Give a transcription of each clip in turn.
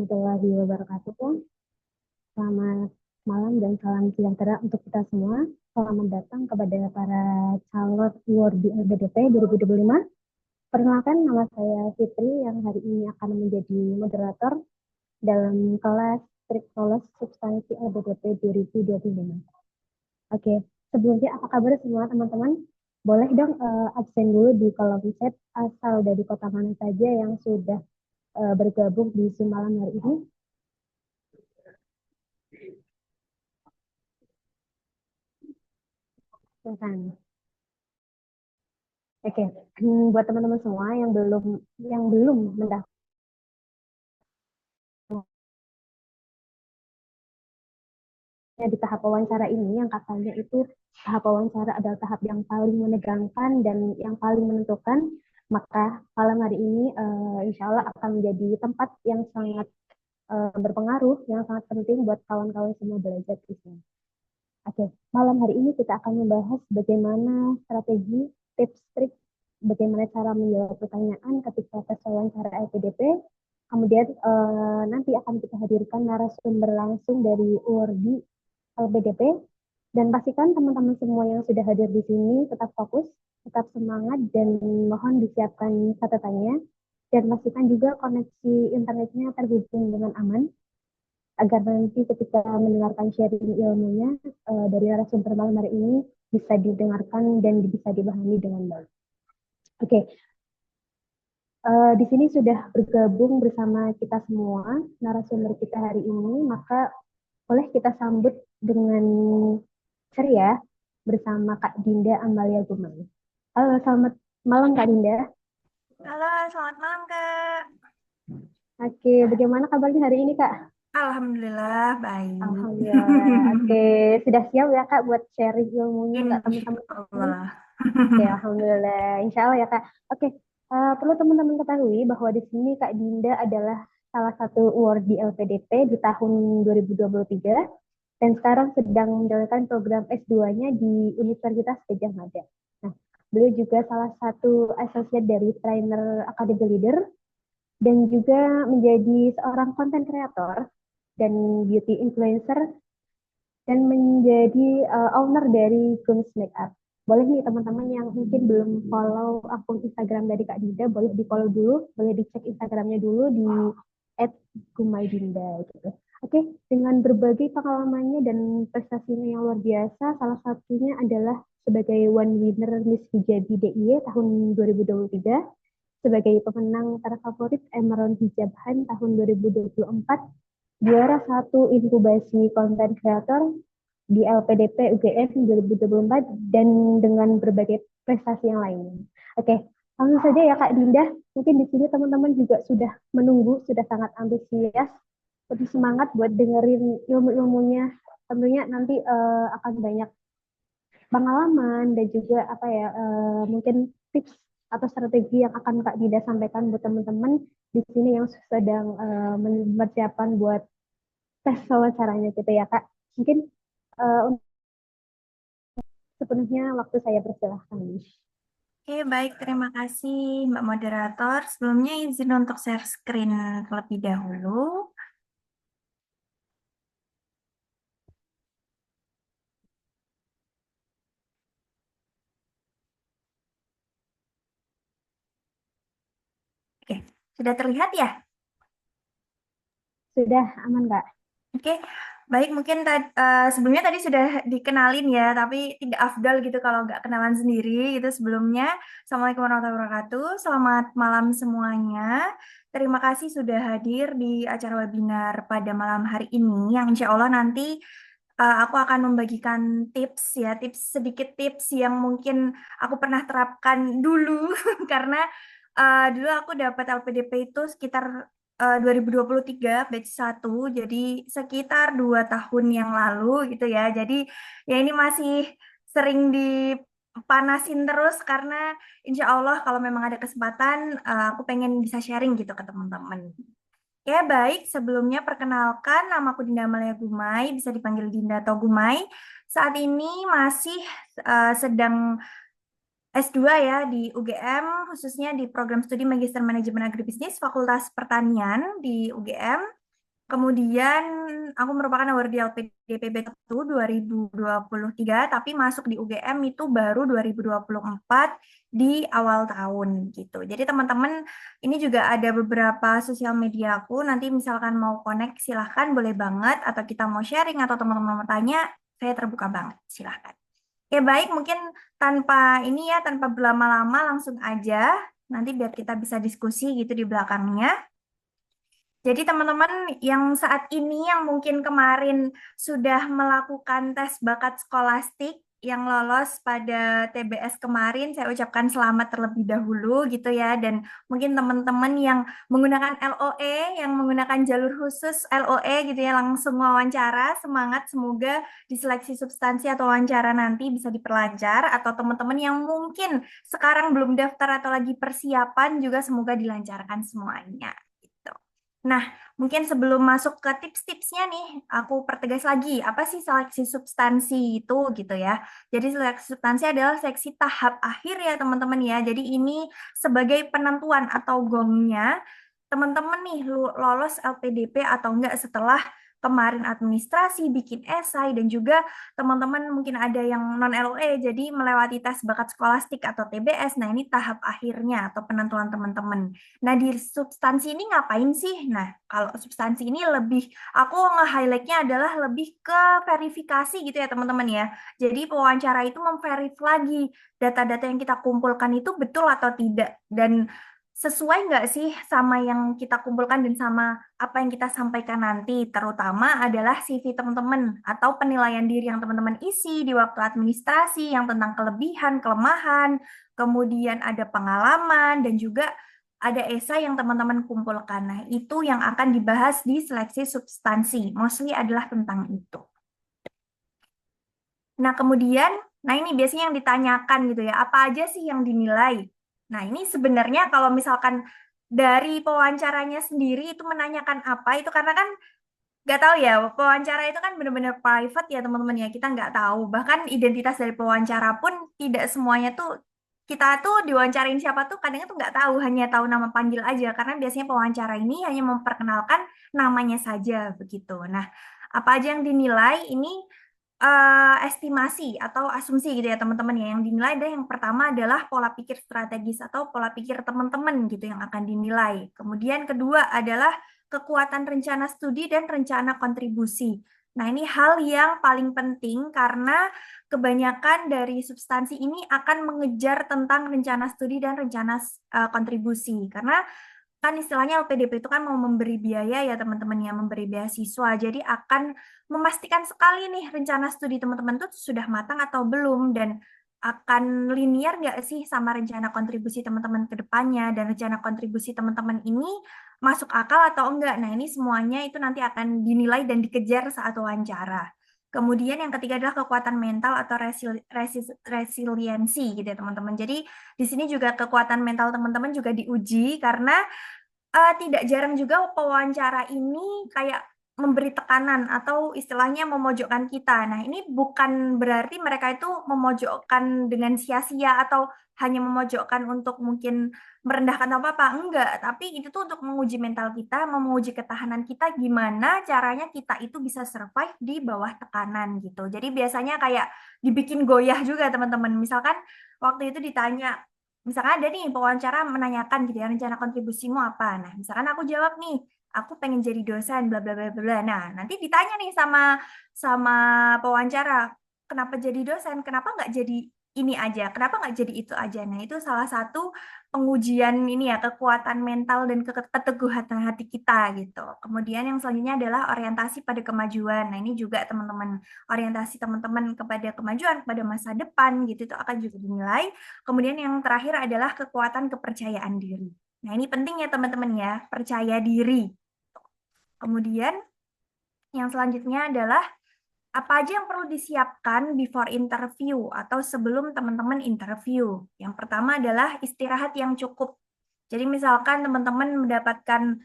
warahmatullahi wabarakatuh. Selamat malam dan salam sejahtera untuk kita semua. Selamat datang kepada para calon award di LPDP 2025. Perkenalkan, nama saya Fitri yang hari ini akan menjadi moderator dalam kelas Triksolos Substansi LPDP 2025. Oke, sebelumnya apa kabar semua teman-teman? Boleh dong absen dulu di kolom chat asal dari kota mana saja yang sudah bergabung di Zoom malam hari ini. Silakan. Oke, buat teman-teman semua yang belum mendaftar di tahap wawancara ini, yang katanya itu tahap wawancara adalah tahap yang paling menegangkan dan yang paling menentukan, maka malam hari ini insya Allah akan menjadi tempat yang sangat berpengaruh, yang sangat penting buat kawan-kawan semua belajar di sini. Oke, malam hari ini kita akan membahas bagaimana strategi, tips, trik, bagaimana cara menjawab pertanyaan ketika tes wawancara LPDP. Kemudian nanti akan kita hadirkan narasumber langsung dari URDI LPDP. Dan pastikan teman-teman semua yang sudah hadir di sini tetap fokus, tetap semangat, dan mohon disiapkan catatannya. Dan pastikan juga koneksi internetnya terhubung dengan aman, agar nanti ketika mendengarkan sharing ilmunya dari narasumber malam hari ini bisa didengarkan dan bisa dipahami dengan baik. Oke, di sini sudah bergabung bersama kita semua narasumber kita hari ini, maka boleh kita sambut dengan ceria bersama Kak Dinda Amalia Gumai. Halo, selamat malam Kak Dinda. Halo, selamat malam Kak. Oke, bagaimana kabarnya hari ini Kak? Alhamdulillah baik. Alhamdulillah. Oke, sudah siap ya Kak buat sharing ilmunya ke Insya teman-teman ini? Allah. Oke, alhamdulillah. Insya Allah ya Kak. Oke, perlu teman-teman ketahui bahwa di sini Kak Dinda adalah salah satu award di LPDP di tahun 2023 dan sekarang sedang menjalankan program S2-nya di Universitas Gadjah Mada. Nah, beliau juga salah satu associate dari Trainer Academy Leader dan juga menjadi seorang content creator dan beauty influencer dan menjadi owner dari Gums Makeup. Boleh nih teman-teman yang mungkin belum follow akun Instagram dari Kak Dinda, boleh di follow dulu, boleh dicek Instagramnya dulu di @gumaidinda gitu. Oke, dengan berbagai pengalamannya dan prestasinya yang luar biasa, salah satunya adalah sebagai one winner Miss Hijabi DIY tahun 2023, sebagai pemenang terfavorit Emerald Hijabhan tahun 2024, juara satu inkubasi konten kreator di LPDP UGM 2024 dan dengan berbagai prestasi yang lainnya. Oke, langsung saja ya Kak Dinda. Mungkin di sini teman-teman juga sudah menunggu, sudah sangat antusias, lebih semangat buat dengerin ilmu-ilmunya. Tentunya nanti akan banyak pengalaman dan juga apa ya mungkin tips atau strategi yang akan Kak Dinda sampaikan buat teman-teman di sini yang sedang mempersiapkan buat tes wawancaranya gitu ya Kak. Mungkin untuk sepenuhnya waktu saya persilahkan. Oke, baik. Terima kasih Mbak Moderator. Sebelumnya izin untuk share screen terlebih dahulu. Oke, sudah terlihat ya? Sudah aman Kak? Oke, baik mungkin sebelumnya tadi sudah dikenalin ya, tapi tidak afdal gitu kalau nggak kenalan sendiri gitu sebelumnya. Assalamualaikum warahmatullahi wabarakatuh, selamat malam semuanya. Terima kasih sudah hadir di acara webinar pada malam hari ini, yang insya Allah nanti aku akan membagikan tips ya, sedikit tips yang mungkin aku pernah terapkan dulu, karena dulu aku dapat LPDP itu sekitar 2023 batch 1, jadi sekitar 2 tahun yang lalu gitu ya. Jadi ya ini masih sering dipanasin terus karena insya Allah kalau memang ada kesempatan aku pengen bisa sharing gitu ke teman-teman. Ya baik, sebelumnya perkenalkan namaku Dinda Amalia Gumai, bisa dipanggil Dinda atau Gumai. Saat ini masih sedang S2 ya di UGM, khususnya di program studi Magister Manajemen Agribisnis Fakultas Pertanian di UGM. Kemudian aku merupakan award di LPDP B1 2023, tapi masuk di UGM itu baru 2024 di awal tahun gitu. Jadi teman-teman, ini juga ada beberapa sosial media aku. Nanti misalkan mau connect, silahkan boleh banget. Atau kita mau sharing atau teman-teman mau tanya, saya terbuka banget. Silahkan. Ya baik, mungkin tanpa ini ya, tanpa berlama-lama langsung aja. Nanti biar kita bisa diskusi gitu di belakangnya. Jadi teman-teman yang saat ini yang mungkin kemarin sudah melakukan tes bakat skolastik yang lolos pada TBS kemarin, saya ucapkan selamat terlebih dahulu gitu ya. Dan mungkin teman-teman yang menggunakan LOE, yang menggunakan jalur khusus LOE gitu ya, langsung wawancara, semangat semoga diseleksi substansi atau wawancara nanti bisa diperlancar. Atau teman-teman yang mungkin sekarang belum daftar atau lagi persiapan juga semoga dilancarkan semuanya. Gitu. Nah, mungkin sebelum masuk ke tips-tipsnya nih, aku pertegas lagi, apa sih seleksi substansi itu gitu ya. Jadi seleksi substansi adalah seleksi tahap akhir ya teman-teman ya. Jadi ini sebagai penentuan atau gongnya teman-teman nih lolos LPDP atau enggak setelah kemarin administrasi, bikin esai, dan juga teman-teman mungkin ada yang non-LOE, jadi melewati tes bakat skolastik atau TBS. Nah, ini tahap akhirnya atau penentuan teman-teman. Nah, di substansi ini ngapain sih? Nah, kalau substansi ini lebih, aku nge-highlightnya adalah lebih ke verifikasi gitu ya teman-teman ya. Jadi pewawancara itu memverif lagi data-data yang kita kumpulkan itu betul atau tidak. Dan sesuai nggak sih sama yang kita kumpulkan dan sama apa yang kita sampaikan nanti. Terutama adalah CV teman-teman atau penilaian diri yang teman-teman isi di waktu administrasi yang tentang kelebihan, kelemahan, kemudian ada pengalaman, dan juga ada esai yang teman-teman kumpulkan. Nah, itu yang akan dibahas di seleksi substansi. Mostly adalah tentang itu. Nah, kemudian, nah ini biasanya yang ditanyakan gitu ya, apa aja sih yang dinilai? Nah, ini sebenarnya kalau misalkan dari pewawancaranya sendiri itu menanyakan apa, itu karena kan nggak tahu ya, pewawancara itu kan benar-benar private ya teman-teman ya, kita nggak tahu. Bahkan identitas dari pewawancara pun tidak semuanya tuh, kita tuh diwawancarain siapa tuh kadang tuh nggak tahu, hanya tahu nama panggil aja. Karena biasanya pewawancara ini hanya memperkenalkan namanya saja begitu. Nah, apa aja yang dinilai ini estimasi atau asumsi gitu ya teman-teman ya. Yang dinilai ada yang pertama adalah pola pikir strategis atau pola pikir teman-teman gitu yang akan dinilai. Kemudian kedua adalah kekuatan rencana studi dan rencana kontribusi. Nah, ini hal yang paling penting karena kebanyakan dari substansi ini akan mengejar tentang rencana studi dan rencana kontribusi. Karena kan istilahnya LPDP itu kan mau memberi biaya ya teman-teman ya, memberi beasiswa. Jadi akan memastikan sekali nih rencana studi teman-teman tuh sudah matang atau belum dan akan linear nggak sih sama rencana kontribusi teman-teman ke depannya dan rencana kontribusi teman-teman ini masuk akal atau enggak. Nah, ini semuanya itu nanti akan dinilai dan dikejar saat wawancara. Kemudian yang ketiga adalah kekuatan mental atau resiliensi gitu ya teman-teman. Jadi di sini juga kekuatan mental teman-teman juga diuji karena tidak jarang juga pewawancara ini kayak memberi tekanan atau istilahnya memojokkan kita. Nah, ini bukan berarti mereka itu memojokkan dengan sia-sia atau hanya memojokkan untuk mungkin merendahkan apa-apa. Enggak, tapi itu tuh untuk menguji mental kita, menguji ketahanan kita gimana caranya kita itu bisa survive di bawah tekanan gitu. Jadi biasanya kayak dibikin goyah juga teman-teman. Misalkan waktu itu ditanya, misalkan ada nih pewawancara menanyakan gitu ya rencana kontribusimu apa. Nah, misalkan aku jawab nih, aku pengen jadi dosen bla bla bla bla. Nah, nanti ditanya nih sama pewawancara, kenapa jadi dosen? Kenapa nggak jadi ini aja? Kenapa nggak jadi itu aja? Nah, itu salah satu pengujian ini ya kekuatan mental dan keteguhan hati kita gitu. Kemudian yang selanjutnya adalah orientasi pada kemajuan. Nah, ini juga teman-teman, orientasi teman-teman kepada kemajuan, kepada masa depan gitu itu akan juga dinilai. Kemudian yang terakhir adalah kekuatan kepercayaan diri. Nah, ini penting ya teman-teman ya, percaya diri. Kemudian yang selanjutnya adalah apa aja yang perlu disiapkan before interview atau sebelum teman-teman interview. Yang pertama adalah istirahat yang cukup. Jadi misalkan teman-teman mendapatkan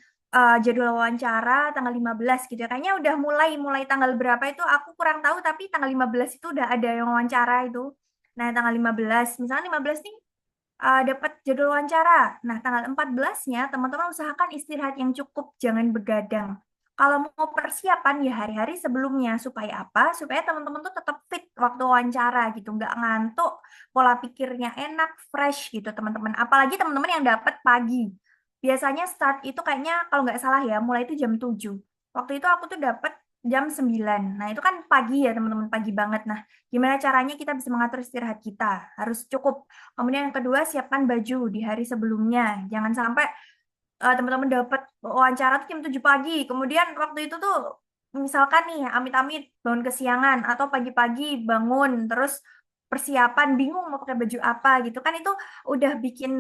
jadwal wawancara tanggal 15 gitu ya. Kayaknya udah mulai tanggal berapa itu aku kurang tahu tapi tanggal 15 itu udah ada yang wawancara itu. Nah, tanggal 15, misalnya 15 nih dapat jadwal wawancara. Nah, tanggal 14-nya teman-teman usahakan istirahat yang cukup, jangan begadang. kalau mau persiapan ya hari-hari sebelumnya supaya apa? Supaya teman-teman tuh tetap fit waktu wawancara gitu, nggak ngantuk, pola pikirnya enak, fresh gitu teman-teman. Apalagi teman-teman yang dapat pagi. Biasanya start itu kayaknya kalau nggak salah ya, mulai itu jam 7. Waktu itu aku tuh dapat jam 9. Nah, itu kan pagi ya teman-teman, pagi banget. Nah, gimana caranya kita bisa mengatur istirahat kita? Harus cukup. Kemudian yang kedua, siapkan baju di hari sebelumnya. Jangan sampai teman-teman dapat wawancara tuh jam 7 pagi. Kemudian waktu itu tuh misalkan nih amit-amit bangun kesiangan atau pagi-pagi bangun terus persiapan bingung mau pakai baju apa gitu kan itu udah bikin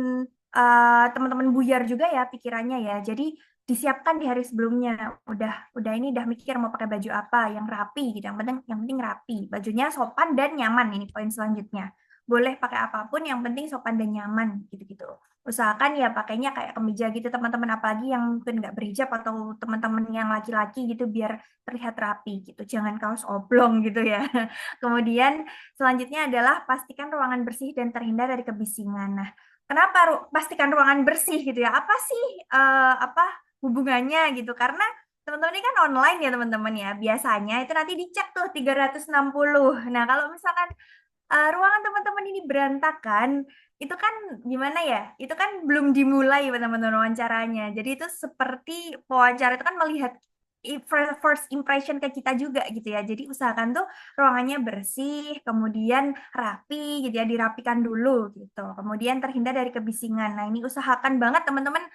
teman-teman buyar juga ya pikirannya ya. Jadi disiapkan di hari sebelumnya. Udah ini udah mikir mau pakai baju apa yang rapi gitu. Yang penting rapi. Bajunya sopan dan nyaman ini poin selanjutnya. Boleh pakai apapun yang penting sopan dan nyaman gitu-gitu. Usahakan ya pakainya kayak kemeja gitu teman-teman, apalagi yang mungkin nggak berhijab atau teman-teman yang laki-laki gitu biar terlihat rapi gitu, jangan kaos oblong gitu ya. Kemudian selanjutnya adalah pastikan ruangan bersih dan terhindar dari kebisingan. Nah, kenapa pastikan ruangan bersih gitu ya, apa sih apa hubungannya gitu, karena teman-teman ini kan online ya teman-teman ya, biasanya itu nanti dicek tuh 360. Nah, kalau misalkan ruangan teman-teman ini berantakan, itu kan gimana ya? Itu kan belum dimulai teman-teman wawancaranya. Jadi itu seperti pewawancara itu kan melihat first impression ke kita juga gitu ya. Jadi usahakan tuh ruangannya bersih, kemudian rapi gitu ya, dirapikan dulu gitu. Kemudian terhindar dari kebisingan. Nah, ini usahakan banget teman-teman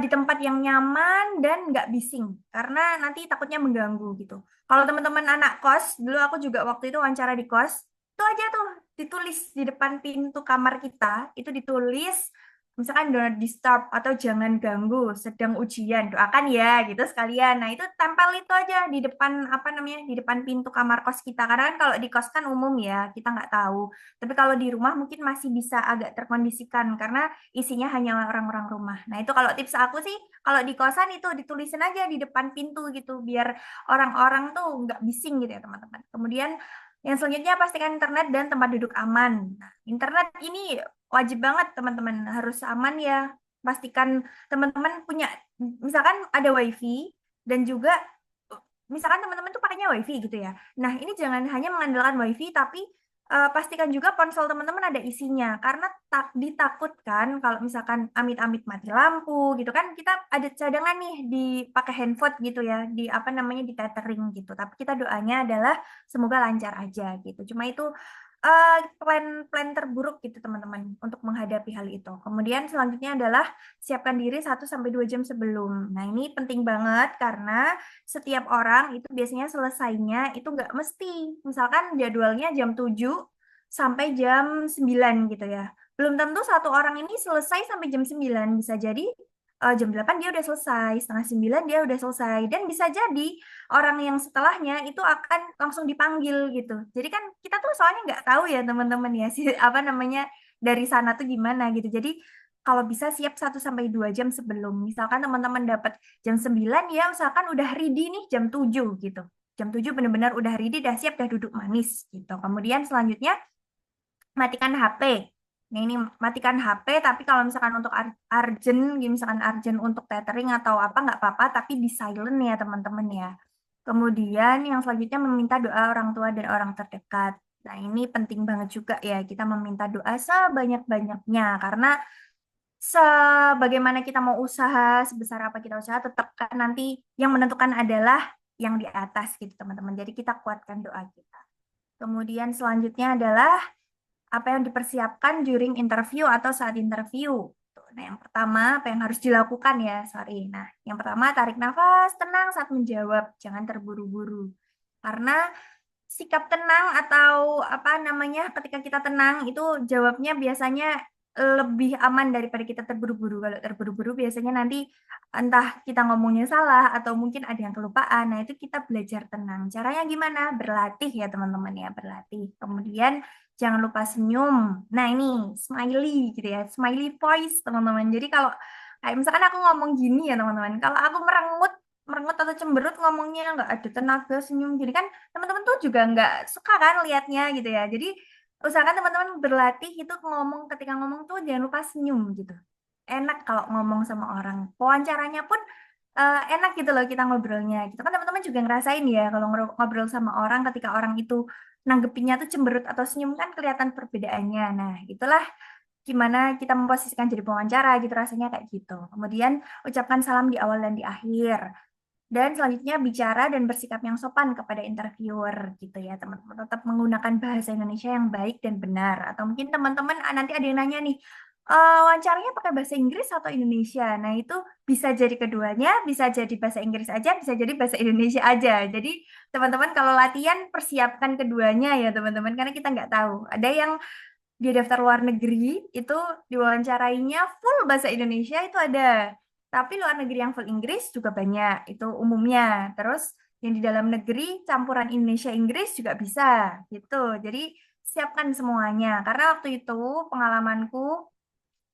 di tempat yang nyaman dan nggak bising karena nanti takutnya mengganggu gitu. Kalau teman-teman anak kos, dulu aku juga waktu itu wawancara di kos, itu aja tuh ditulis di depan pintu kamar kita, itu ditulis misalkan do not disturb atau jangan ganggu, sedang ujian, doakan ya gitu sekalian. Nah, itu tempel itu aja di depan apa namanya? Di depan pintu kamar kos kita. Karena kan kalau di kos kan umum ya, kita nggak tahu. Tapi kalau di rumah mungkin masih bisa agak terkondisikan karena isinya hanya orang-orang rumah. Nah, itu kalau tips aku sih, kalau di kosan itu ditulisin aja di depan pintu gitu, biar orang-orang tuh nggak bising gitu ya, teman-teman. Kemudian yang selanjutnya pastikan internet dan tempat duduk aman. Nah, internet ini wajib banget teman-teman, harus aman ya. Pastikan teman-teman punya, misalkan ada wifi dan juga misalkan teman-teman tuh pakainya wifi gitu ya. Nah, ini jangan hanya mengandalkan wifi, tapi pastikan juga ponsel teman-teman ada isinya karena ditakutkan kalau misalkan amit-amit mati lampu gitu kan kita ada cadangan nih dipakai handphone gitu ya di apa namanya di tethering gitu tapi kita doanya adalah semoga lancar aja gitu cuma itu plan-plan terburuk gitu teman-teman untuk menghadapi hal itu kemudian selanjutnya adalah siapkan diri 1 sampai 2 jam sebelum nah ini penting banget karena setiap orang itu biasanya selesainya itu nggak mesti. Misalkan jadwalnya jam 7 sampai jam 9 gitu ya. Belum tentu satu orang ini selesai sampai jam 9. Bisa jadi jam 8 dia udah selesai, setengah 9 dia udah selesai. Dan bisa jadi orang yang setelahnya itu akan langsung dipanggil gitu. Jadi kan kita tuh soalnya nggak tahu ya teman-teman ya, si, apa namanya, dari sana tuh gimana gitu. Jadi kalau bisa siap 1 sampai 2 jam sebelum. Misalkan teman-teman dapat jam 9 ya usahakan udah ready nih jam 7 gitu. Jam 7 benar-benar udah ready, udah siap, udah duduk manis gitu. Kemudian selanjutnya matikan HP. Nah ini matikan HP, tapi kalau misalkan untuk urgent, misalkan urgent untuk tethering atau apa nggak apa-apa, tapi di silent ya teman-teman ya. Kemudian yang selanjutnya meminta doa orang tua dan orang terdekat. Nah ini penting banget juga ya, kita meminta doa sebanyak-banyaknya karena sebagaimana kita mau usaha, sebesar apa kita usaha, tetap kan nanti yang menentukan adalah yang di atas gitu teman-teman. Jadi kita kuatkan doa kita. Kemudian selanjutnya adalah apa yang dipersiapkan during interview atau saat interview. Tuh, nah, yang pertama apa yang harus dilakukan ya, sorry. Nah, yang pertama tarik nafas, tenang saat menjawab, jangan terburu-buru. Karena sikap tenang atau apa namanya ketika kita tenang itu jawabnya biasanya lebih aman daripada kita terburu-buru. Kalau terburu-buru biasanya nanti entah kita ngomongnya salah atau mungkin ada yang kelupaan. Nah, itu kita belajar tenang. Caranya gimana? Berlatih ya teman-teman ya, berlatih. Kemudian jangan lupa senyum. Nah, ini smiley gitu ya, smiley voice teman-teman. Jadi kalau kayak misalkan aku ngomong gini ya teman-teman, kalau aku merengut merengut atau cemberut ngomongnya nggak ada tenaga senyum jadi kan teman-teman tuh juga nggak suka kan liatnya gitu ya jadi usahakan teman-teman berlatih itu ngomong ketika ngomong tuh jangan lupa senyum gitu enak kalau ngomong sama orang wawancaranya pun enak gitu loh kita ngobrolnya. Gitu kan teman-teman juga ngerasain ya kalau ngobrol sama orang ketika orang itu nanggepinnya tuh cemberut atau senyum kan kelihatan perbedaannya. Nah, itulah gimana kita memposisikan jadi pewawancara gitu rasanya kayak gitu. Kemudian ucapkan salam di awal dan di akhir. Dan selanjutnya bicara dan bersikap yang sopan kepada interviewer gitu ya teman-teman. Tetap menggunakan bahasa Indonesia yang baik dan benar. Atau mungkin teman-teman nanti ada yang nanya nih, wawancaranya pakai bahasa Inggris atau Indonesia? Nah itu bisa jadi keduanya, bisa jadi bahasa Inggris aja, bisa jadi bahasa Indonesia aja. Jadi teman-teman kalau latihan persiapkan keduanya ya teman-teman, karena kita nggak tahu. Ada yang dia daftar luar negeri itu diwawancarainya full bahasa Indonesia itu ada. Tapi luar negeri yang full Inggris juga banyak, itu umumnya. Terus yang di dalam negeri campuran Indonesia Inggris juga bisa gitu. Jadi siapkan semuanya. Karena waktu itu pengalamanku,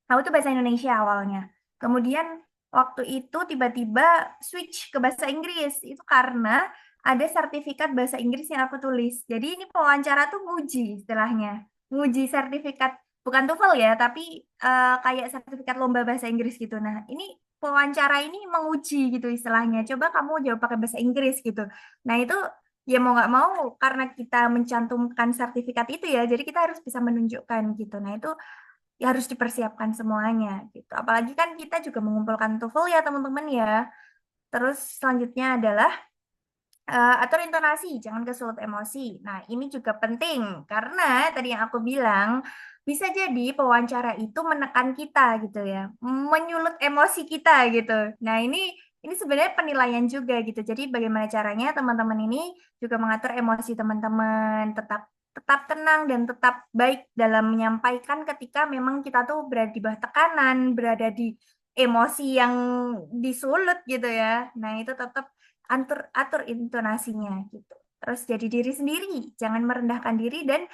aku tuh bahasa Indonesia awalnya. Kemudian waktu itu tiba-tiba switch ke bahasa Inggris. Itu karena ada sertifikat bahasa Inggris yang aku tulis. Jadi ini pewawancara tuh nguji istilahnya. Nguji sertifikat, bukan TOEFL ya, tapi kayak sertifikat lomba bahasa Inggris gitu. Nah, ini pewawancara ini menguji gitu istilahnya. Coba kamu jawab pakai bahasa Inggris gitu. Nah, itu ya mau nggak mau karena kita mencantumkan sertifikat itu ya, jadi kita harus bisa menunjukkan gitu. Nah, itu ya harus dipersiapkan semuanya gitu. Apalagi kan kita juga mengumpulkan TOEFL ya teman-teman ya. Terus selanjutnya adalah atur intonasi, jangan kesulut emosi. Nah, ini juga penting karena tadi yang aku bilang bisa jadi pewawancara itu menekan kita gitu ya, menyulut emosi kita gitu. Nah, ini sebenarnya penilaian juga gitu. Jadi bagaimana caranya teman-teman ini juga mengatur emosi teman-teman, tetap tetap tenang dan tetap baik dalam menyampaikan ketika memang kita tuh berada di bawah tekanan, berada di emosi yang disulut gitu ya. Nah, itu tetap atur intonasinya gitu. Terus jadi diri sendiri, jangan merendahkan diri dan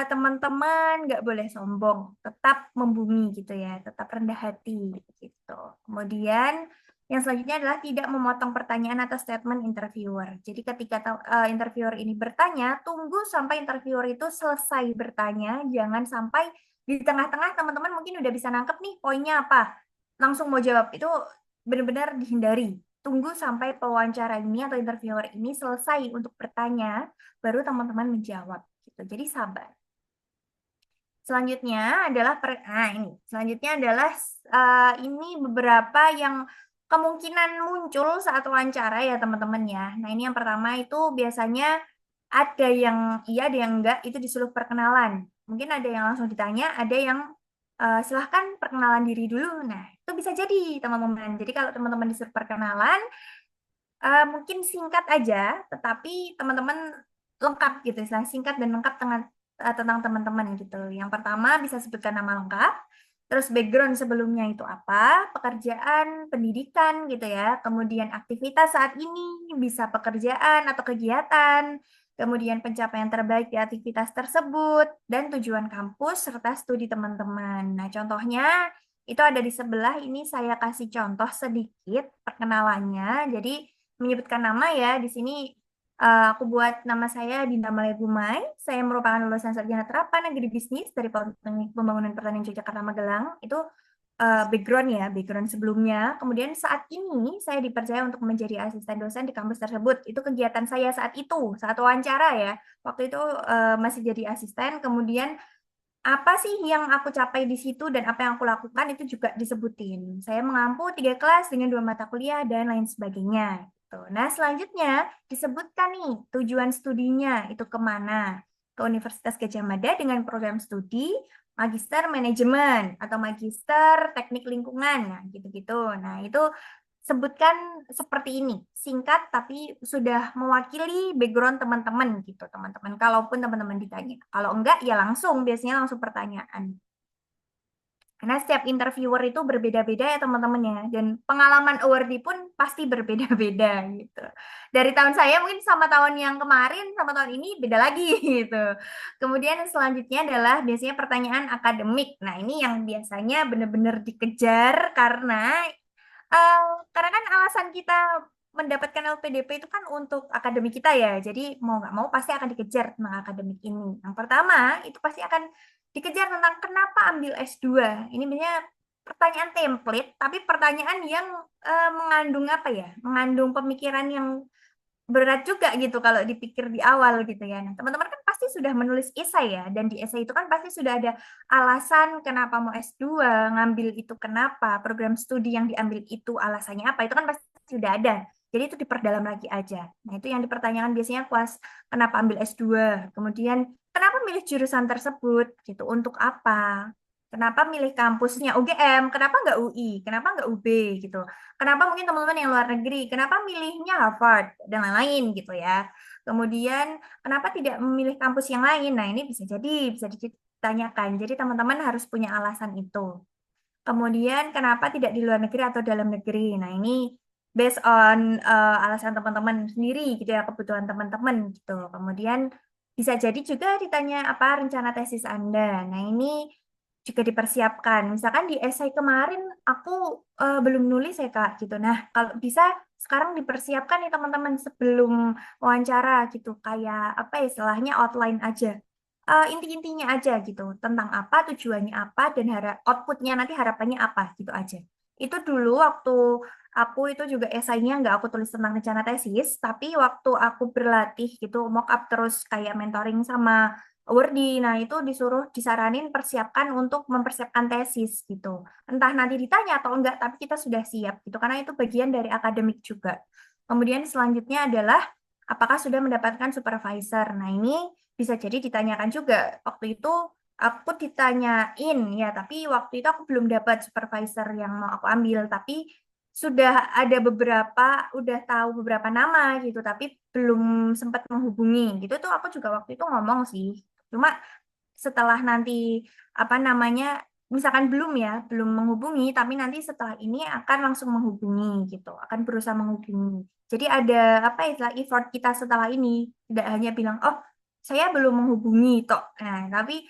teman-teman nggak boleh sombong, tetap membumi gitu ya, tetap rendah hati gitu. Kemudian yang selanjutnya adalah tidak memotong pertanyaan atau statement interviewer. Jadi ketika interviewer ini bertanya, tunggu sampai interviewer itu selesai bertanya, jangan sampai di tengah-tengah teman-teman mungkin udah bisa nangkep nih poinnya apa, langsung mau jawab itu benar-benar dihindari. Tunggu sampai pewawancara ini atau interviewer ini selesai untuk bertanya, baru teman-teman menjawab gitu. Jadi sabar. Selanjutnya adalah selanjutnya adalah ini beberapa yang kemungkinan muncul saat wawancara ya teman-teman ya. Nah, ini yang pertama itu biasanya ada yang iya, ada yang enggak, itu disuruh perkenalan. Mungkin ada yang langsung ditanya, ada yang silahkan perkenalan diri dulu. Nah, itu bisa jadi teman-teman. Jadi kalau teman-teman disuruh perkenalan, mungkin singkat aja, tetapi teman-teman lengkap gitu, istilah singkat dan lengkap tentang teman-teman gitu. Yang pertama bisa sebutkan nama lengkap, terus background sebelumnya itu apa, pekerjaan, pendidikan gitu ya, kemudian aktivitas saat ini, bisa pekerjaan atau kegiatan, kemudian pencapaian terbaik di aktivitas tersebut, dan tujuan kampus serta studi teman-teman. Nah, contohnya itu ada di sebelah ini saya kasih contoh sedikit perkenalannya. Jadi menyebutkan nama ya. Di sini aku buat nama saya Dinda Malaya Gumai. Saya merupakan lulusan sarjana terapan negeri bisnis dari Politeknik Pembangunan Pertanian Yogyakarta Magelang. Itu background ya, background sebelumnya. Kemudian saat ini saya dipercaya untuk menjadi asisten dosen di kampus tersebut. Itu kegiatan saya saat itu, saat wawancara ya. Waktu itu masih jadi asisten. Kemudian apa sih yang aku capai di situ dan apa yang aku lakukan itu juga disebutin. Saya mengampu 3 kelas dengan 2 mata kuliah dan lain sebagainya. Gitu. Nah, selanjutnya disebutkan nih tujuan studinya itu kemana. Ke Universitas Gadjah Mada dengan program studi Magister Manajemen atau Magister Teknik Lingkungan. Nah, gitu-gitu. Nah, itu sebutkan seperti ini, singkat tapi sudah mewakili background teman-teman gitu, teman-teman. Kalaupun teman-teman ditanya, kalau enggak ya langsung, biasanya langsung pertanyaan. Karena setiap interviewer itu berbeda-beda ya teman-teman ya, dan pengalaman awardee pun pasti berbeda-beda gitu. Dari tahun saya mungkin sama tahun yang kemarin sama tahun ini beda lagi gitu. Kemudian selanjutnya adalah biasanya pertanyaan akademik. Nah, ini yang biasanya benar-benar dikejar eh, karena kan alasan kita mendapatkan LPDP itu kan untuk akademik kita ya. Jadi mau nggak mau pasti akan dikejar tentang akademik ini. Yang pertama itu pasti akan dikejar tentang kenapa ambil S2. Ini biasanya pertanyaan template, tapi pertanyaan yang mengandung apa ya? Mengandung pemikiran yang berat juga gitu kalau dipikir di awal gitu ya. Nah, teman-teman kan pasti sudah menulis esai ya, dan di esai itu kan pasti sudah ada alasan kenapa mau S2, ngambil itu kenapa, program studi yang diambil itu alasannya apa, itu kan pasti sudah ada. Jadi itu diperdalam lagi aja. Nah, itu yang dipertanyakan biasanya kuas kenapa ambil S2, kemudian kenapa milih jurusan tersebut gitu, untuk apa? Kenapa milih kampusnya UGM? Kenapa nggak UI? Kenapa nggak UB gitu? Kenapa mungkin teman-teman yang luar negeri, kenapa milihnya Harvard dan lain-lain gitu ya. Kemudian kenapa tidak memilih kampus yang lain? Nah, ini bisa ditanyakan. Jadi teman-teman harus punya alasan itu. Kemudian kenapa tidak di luar negeri atau dalam negeri? Nah, ini based on alasan teman-teman sendiri gitu ya, kebutuhan teman-teman gitu. Kemudian bisa jadi juga ditanya apa rencana tesis Anda. Nah, ini juga dipersiapkan. Misalkan di esai kemarin aku belum nulis ya Kak gitu. Nah, kalau bisa sekarang dipersiapkan nih teman-teman sebelum wawancara gitu. Kayak apa ya istilahnya outline aja. Inti-intinya aja gitu. Tentang apa, tujuannya apa, dan outputnya nanti harapannya apa gitu aja. Itu dulu waktu aku itu juga esainya nggak aku tulis tentang rencana tesis, tapi waktu aku berlatih gitu, mock up terus kayak mentoring sama Wordy. Nah, itu disuruh disaranin persiapkan untuk mempersiapkan tesis gitu. Entah nanti ditanya atau enggak, tapi kita sudah siap gitu karena itu bagian dari akademik juga. Kemudian selanjutnya adalah apakah sudah mendapatkan supervisor. Nah, ini bisa jadi ditanyakan juga. Waktu itu aku ditanyain ya, tapi waktu itu aku belum dapat supervisor yang mau aku ambil, tapi sudah ada beberapa, udah tahu beberapa nama gitu, tapi belum sempat menghubungi gitu tuh aku juga waktu itu ngomong sih. Cuma setelah nanti apa namanya, misalkan belum ya, belum menghubungi, tapi nanti setelah ini akan langsung menghubungi gitu, akan berusaha menghubungi. Jadi ada apa ya, effort kita setelah ini, tidak hanya bilang, oh saya belum menghubungi toh. Nah, tapi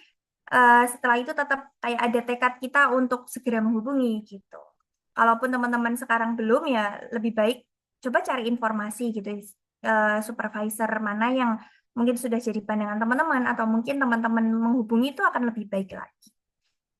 setelah itu tetap kayak ada tekad kita untuk segera menghubungi gitu. Kalaupun teman-teman sekarang belum ya, lebih baik coba cari informasi gitu, supervisor mana yang mungkin sudah jadi pandangan teman-teman atau mungkin teman-teman menghubungi itu akan lebih baik lagi.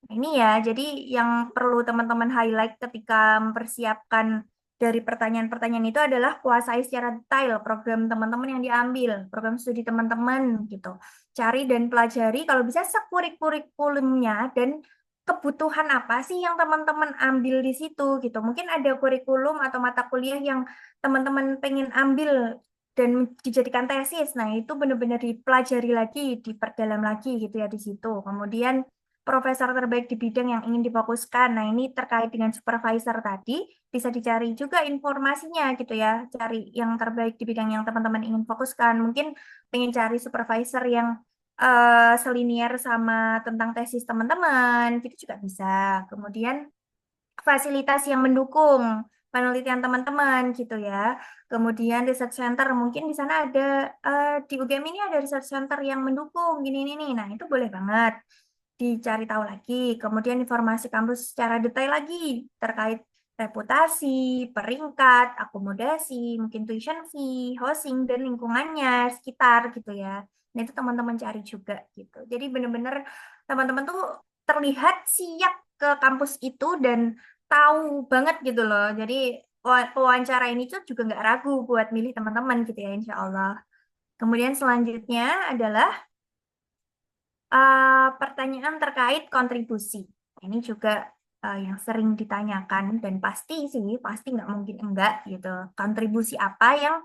Ini ya, jadi yang perlu teman-teman highlight ketika mempersiapkan dari pertanyaan-pertanyaan itu adalah kuasai secara detail program teman-teman yang diambil, program studi teman-teman gitu. Cari dan pelajari kalau bisa sekurikulumnya dan kebutuhan apa sih yang teman-teman ambil di situ gitu. Mungkin ada kurikulum atau mata kuliah yang teman-teman pengen ambil dan dijadikan tesis. Nah, itu benar-benar dipelajari lagi, diperdalam lagi gitu ya di situ. Kemudian profesor terbaik di bidang yang ingin difokuskan. Nah, ini terkait dengan supervisor tadi, bisa dicari juga informasinya gitu ya. Cari yang terbaik di bidang yang teman-teman ingin fokuskan. Mungkin pengen cari supervisor yang selinier sama tentang tesis teman-teman, gitu juga bisa. Kemudian fasilitas yang mendukung penelitian teman-teman gitu ya. Kemudian research center, mungkin di sana ada di UGM ini ada research center yang mendukung gini ini nih. Nah, itu boleh banget dicari tahu lagi. Kemudian informasi kampus secara detail lagi terkait reputasi, peringkat, akomodasi, mungkin tuition fee, housing, dan lingkungannya sekitar gitu ya. Nah, itu teman-teman cari juga gitu. Jadi benar-benar teman-teman tuh terlihat siap ke kampus itu dan tahu banget gitu loh. Jadi pewawancara ini tuh juga nggak ragu buat milih teman-teman gitu ya, insya Allah. Kemudian selanjutnya adalah pertanyaan terkait kontribusi. Ini juga yang sering ditanyakan dan pasti sih, pasti nggak mungkin enggak gitu. Kontribusi apa yang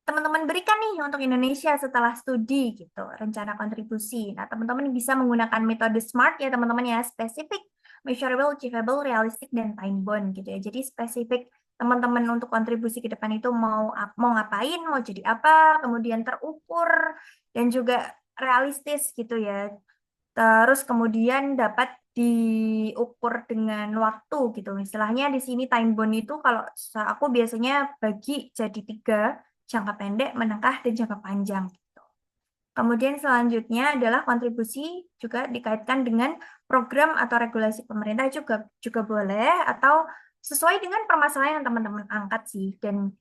teman-teman berikan nih untuk Indonesia setelah studi gitu, rencana kontribusi. Nah, teman-teman bisa menggunakan metode SMART ya teman-teman ya, spesifik, measurable, achievable, realistic, dan time bound gitu ya. Jadi spesifik teman-teman untuk kontribusi ke depan itu mau ngapain, mau jadi apa, kemudian terukur dan juga realistis gitu ya. Terus kemudian dapat diukur dengan waktu gitu. Istilahnya di sini time bound itu kalau aku biasanya bagi jadi tiga, jangka pendek, menengah, dan jangka panjang. Gitu. Kemudian selanjutnya adalah kontribusi juga dikaitkan dengan program atau regulasi pemerintah juga juga boleh atau sesuai dengan permasalahan yang teman-teman angkat sih dan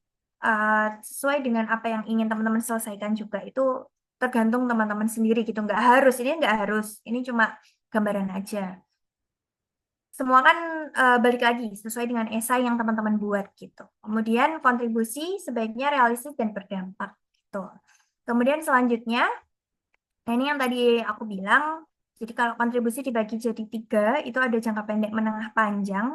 sesuai dengan apa yang ingin teman-teman selesaikan juga itu tergantung teman-teman sendiri gitu. Nggak harus, ini nggak harus. Ini cuma gambaran aja. semua kan balik lagi sesuai dengan esai yang teman-teman buat gitu. Kemudian kontribusi sebaiknya realistis dan berdampak gitu. Kemudian selanjutnya, nah ini yang tadi aku bilang, jadi kalau kontribusi dibagi jadi tiga, itu ada jangka pendek, menengah, panjang.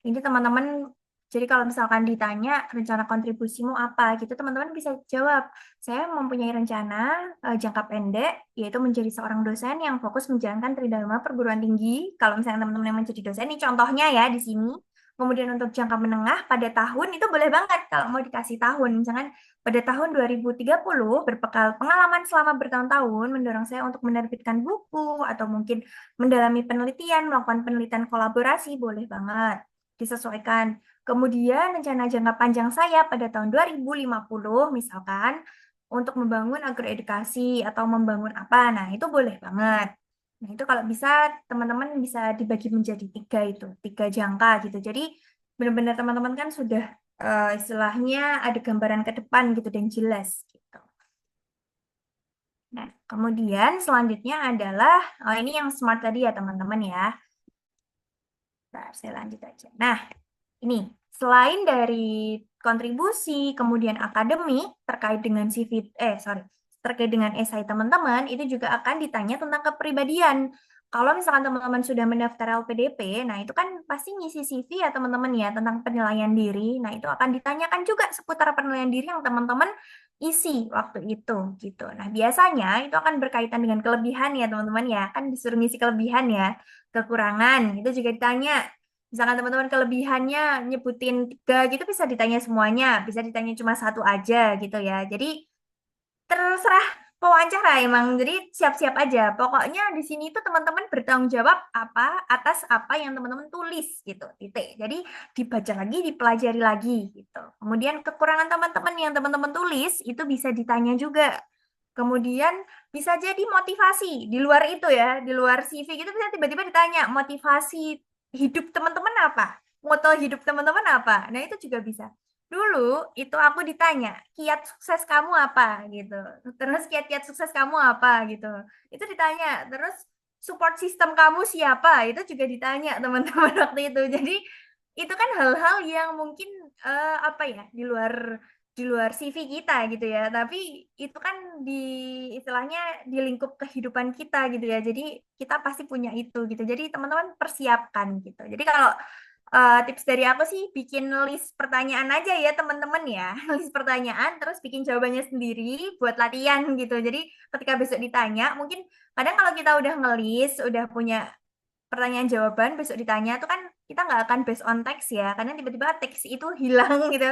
Ini teman-teman, jadi kalau misalkan ditanya rencana kontribusimu apa gitu, teman-teman bisa jawab, saya mempunyai rencana jangka pendek, yaitu menjadi seorang dosen yang fokus menjalankan tridharma perguruan tinggi. Kalau misalnya teman-teman yang menjadi dosen, ini contohnya ya di sini. Kemudian untuk jangka menengah pada tahun itu boleh banget kalau mau dikasih tahun. Misalkan pada tahun 2030 berbekal pengalaman selama bertahun-tahun mendorong saya untuk menerbitkan buku atau mungkin mendalami penelitian, melakukan penelitian kolaborasi, boleh banget disesuaikan. Kemudian rencana jangka panjang saya pada tahun 2050 misalkan untuk membangun agroedukasi atau membangun apa. Nah, itu boleh banget. Nah, itu kalau bisa teman-teman bisa dibagi menjadi tiga itu, tiga jangka gitu. Jadi benar-benar teman-teman kan sudah istilahnya ada gambaran ke depan gitu dan jelas gitu. Nah, kemudian selanjutnya adalah ini yang smart tadi ya teman-teman ya. Nah, saya lanjut aja. Nah, ini, selain dari kontribusi, kemudian akademik terkait dengan CV, terkait dengan esai teman-teman, itu juga akan ditanya tentang kepribadian. Kalau misalkan teman-teman sudah mendaftar LPDP, nah itu kan pasti ngisi CV ya teman-teman ya tentang penilaian diri. Nah itu akan ditanyakan juga seputar penilaian diri yang teman-teman isi waktu itu gitu. Nah biasanya itu akan berkaitan dengan kelebihan ya teman-teman ya, kan disuruh ngisi kelebihan ya, kekurangan itu juga ditanya. Misalkan teman-teman kelebihannya nyebutin tiga gitu bisa ditanya semuanya, bisa ditanya cuma satu aja gitu ya. Jadi terserah pewawancara emang. Jadi siap-siap aja. Pokoknya di sini tuh teman-teman bertanggung jawab apa atas apa yang teman-teman tulis gitu. Titik. Jadi dibaca lagi, dipelajari lagi gitu. Kemudian kekurangan teman-teman yang teman-teman tulis itu bisa ditanya juga. Kemudian bisa jadi motivasi di luar itu ya, di luar CV gitu bisa tiba-tiba ditanya motivasi hidup teman-teman apa, moto hidup teman-teman apa. Nah, itu juga bisa. Dulu itu aku ditanya, kiat sukses kamu apa gitu. Terus kiat-kiat sukses kamu apa gitu. Itu ditanya. Terus support system kamu siapa? Itu juga ditanya teman-teman waktu itu. Jadi itu kan hal-hal yang mungkin apa ya, di luar CV kita gitu ya. Tapi itu kan di istilahnya di lingkup kehidupan kita gitu ya. Jadi kita pasti punya itu gitu. Jadi teman-teman persiapkan gitu. Jadi kalau tips dari aku sih bikin list pertanyaan aja ya teman-teman ya. List pertanyaan terus bikin jawabannya sendiri buat latihan gitu. Jadi ketika besok ditanya, mungkin kadang kalau kita udah ngelis, udah punya pertanyaan jawaban, besok ditanya tuh kan kita nggak akan based on teks ya. Karena tiba-tiba teks itu hilang gitu.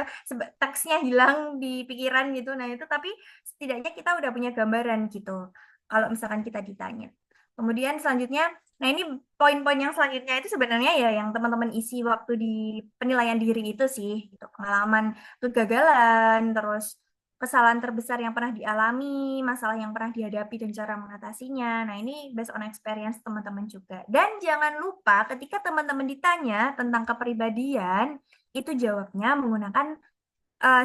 Teksnya hilang di pikiran gitu. Nah itu tapi setidaknya kita udah punya gambaran gitu. Kalau misalkan kita ditanya. Kemudian selanjutnya, nah ini poin-poin yang selanjutnya itu sebenarnya ya yang teman-teman isi waktu di penilaian diri itu sih, gitu. Pengalaman kegagalan, terus kesalahan terbesar yang pernah dialami, masalah yang pernah dihadapi dan cara mengatasinya. Nah ini based on experience teman-teman juga. Dan jangan lupa ketika teman-teman ditanya tentang kepribadian, itu jawabnya menggunakan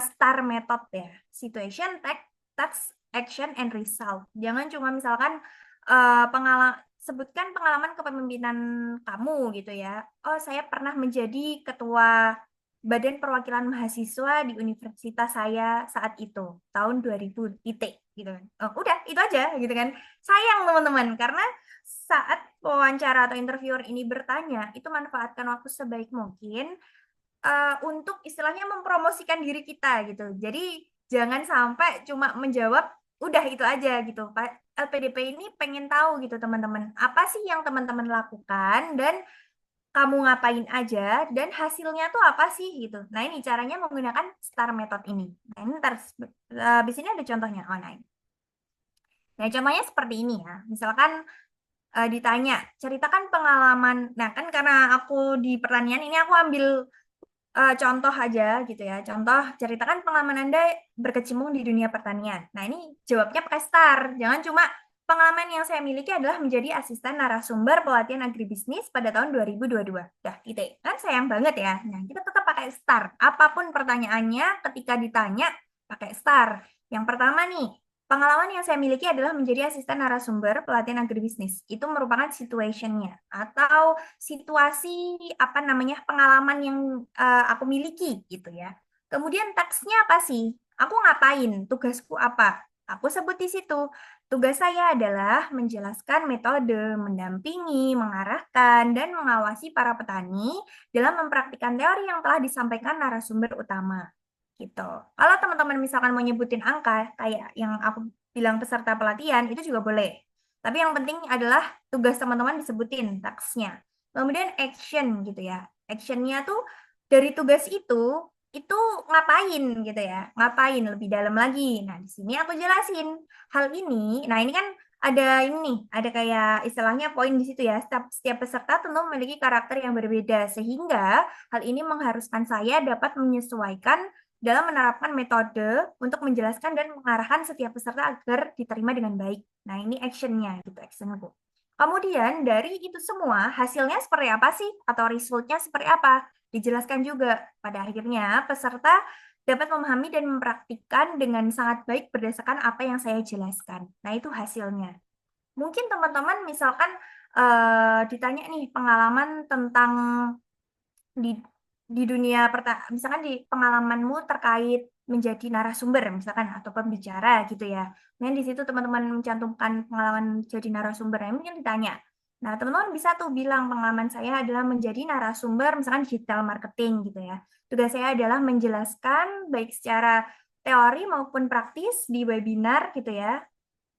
STAR method ya. Situation, task, action, and result. Jangan cuma misalkan sebutkan pengalaman kepemimpinan kamu gitu ya. Oh, saya pernah menjadi ketua Badan Perwakilan Mahasiswa di universitas saya saat itu, tahun 2000 titik gitu kan. Oh, udah, itu aja gitu kan. Sayang teman-teman, karena saat wawancara atau interviewer ini bertanya, itu manfaatkan waktu sebaik mungkin untuk istilahnya mempromosikan diri kita gitu. Jadi jangan sampai cuma menjawab udah itu aja gitu. LPDP ini pengen tahu gitu teman-teman, apa sih yang teman-teman lakukan dan kamu ngapain aja dan hasilnya tuh apa sih gitu. Nah, ini caranya menggunakan STAR method ini. Nah, ini ntar di sini ada contohnya. Oh, nah, contohnya seperti ini ya. Misalkan ditanya, ceritakan pengalaman. Nah, kan karena aku di pertanian ini aku ambil contoh aja gitu ya. Contoh, ceritakan pengalaman Anda berkecimpung di dunia pertanian. Nah, ini jawabnya pakai STAR. Jangan cuma pengalaman yang saya miliki adalah menjadi asisten narasumber pelatihan agribisnis pada tahun 2022. Dah, gitu. Kan sayang banget ya. Nah, kita tetap pakai STAR. Apapun pertanyaannya, ketika ditanya, pakai STAR. Yang pertama nih, Pengalaman yang saya miliki adalah menjadi asisten narasumber pelatihan agribisnis. Itu merupakan situationnya atau situasi apa namanya pengalaman yang aku miliki gitu ya. Kemudian teksnya apa sih? Aku ngapain? Tugasku apa? Aku sebut di situ. Tugas saya adalah menjelaskan metode, mendampingi, mengarahkan, dan mengawasi para petani dalam mempraktikkan teori yang telah disampaikan narasumber utama gitu. Kalau teman-teman misalkan mau nyebutin angka, kayak yang aku bilang peserta pelatihan, itu juga boleh. Tapi yang penting adalah tugas teman-teman disebutin tasknya. Kemudian action gitu ya. Actionnya tuh dari tugas itu ngapain gitu ya. Ngapain lebih dalam lagi. Nah, di sini aku jelasin hal ini. Nah, ini kan ada ini nih, ada kayak istilahnya poin di situ ya. Setiap peserta tentu memiliki karakter yang berbeda, sehingga hal ini mengharuskan saya dapat menyesuaikan dalam menerapkan metode untuk menjelaskan dan mengarahkan setiap peserta agar diterima dengan baik. Nah, ini actionnya gitu, actionku. Kemudian dari itu semua, hasilnya seperti apa sih? Atau resultnya seperti apa? Dijelaskan juga. Pada akhirnya, peserta dapat memahami dan mempraktikkan dengan sangat baik berdasarkan apa yang saya jelaskan. Nah, itu hasilnya. Mungkin teman-teman misalkan ditanya nih pengalaman tentang di dunia misalkan di pengalamanmu terkait menjadi narasumber misalkan atau pembicara gitu ya. Nah, di situ teman-teman mencantumkan pengalaman jadi narasumber, nah, mungkin ditanya. Nah, teman-teman bisa tuh bilang pengalaman saya adalah menjadi narasumber misalkan digital marketing gitu ya. Tugas saya adalah menjelaskan baik secara teori maupun praktis di webinar gitu ya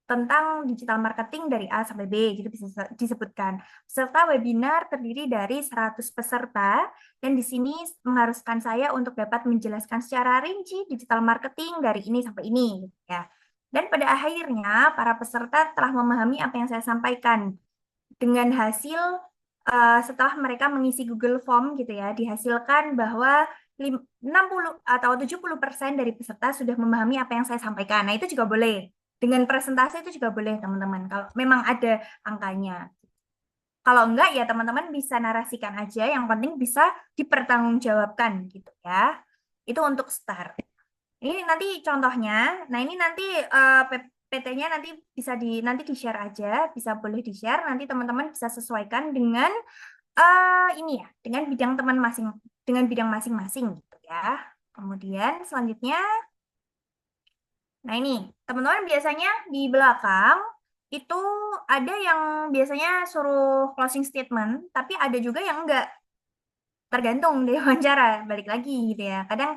tentang digital marketing dari A sampai B, gitu bisa disebutkan. Peserta webinar terdiri dari 100 peserta, dan di sini mengharuskan saya untuk dapat menjelaskan secara rinci digital marketing dari ini sampai ini, gitu ya. Dan pada akhirnya, para peserta telah memahami apa yang saya sampaikan. Dengan hasil, setelah mereka mengisi Google Form, gitu ya, dihasilkan bahwa 60 atau 70% dari peserta sudah memahami apa yang saya sampaikan. Nah, itu juga boleh. Dengan presentasi itu juga boleh, teman-teman. Kalau memang ada angkanya. Kalau enggak, ya teman-teman bisa narasikan aja. Yang penting bisa dipertanggungjawabkan, gitu ya. Itu untuk start. Ini nanti contohnya. Nah, ini nanti PT-nya nanti bisa nanti di-share aja, bisa boleh di-share. Nanti teman-teman bisa sesuaikan dengan ini ya, dengan bidang teman masing, dengan bidang masing-masing gitu ya. Kemudian selanjutnya, nah ini teman-teman biasanya di belakang itu ada yang biasanya suruh closing statement, tapi ada juga yang enggak. Tergantung deh wawancara, balik lagi gitu ya. Kadang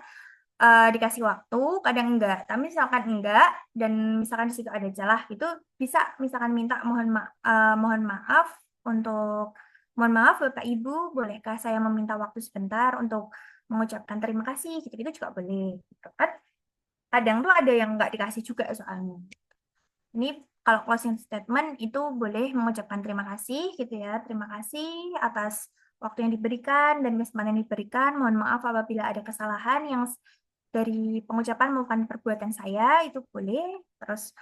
dikasih waktu, kadang enggak. Tapi misalkan enggak dan misalkan di situ ada celah gitu, bisa misalkan minta mohon maaf untuk mohon maaf Bapak Ibu, bolehkah saya meminta waktu sebentar untuk mengucapkan terima kasih gitu-gitu juga boleh. Gitu kan. Kadang tuh ada yang enggak dikasih juga soalnya. Ini kalau closing statement itu boleh mengucapkan terima kasih gitu ya. Terima kasih atas waktu yang diberikan dan kesempatan yang diberikan. Mohon maaf apabila ada kesalahan yang dari pengucapan maupun perbuatan saya, itu boleh. Terus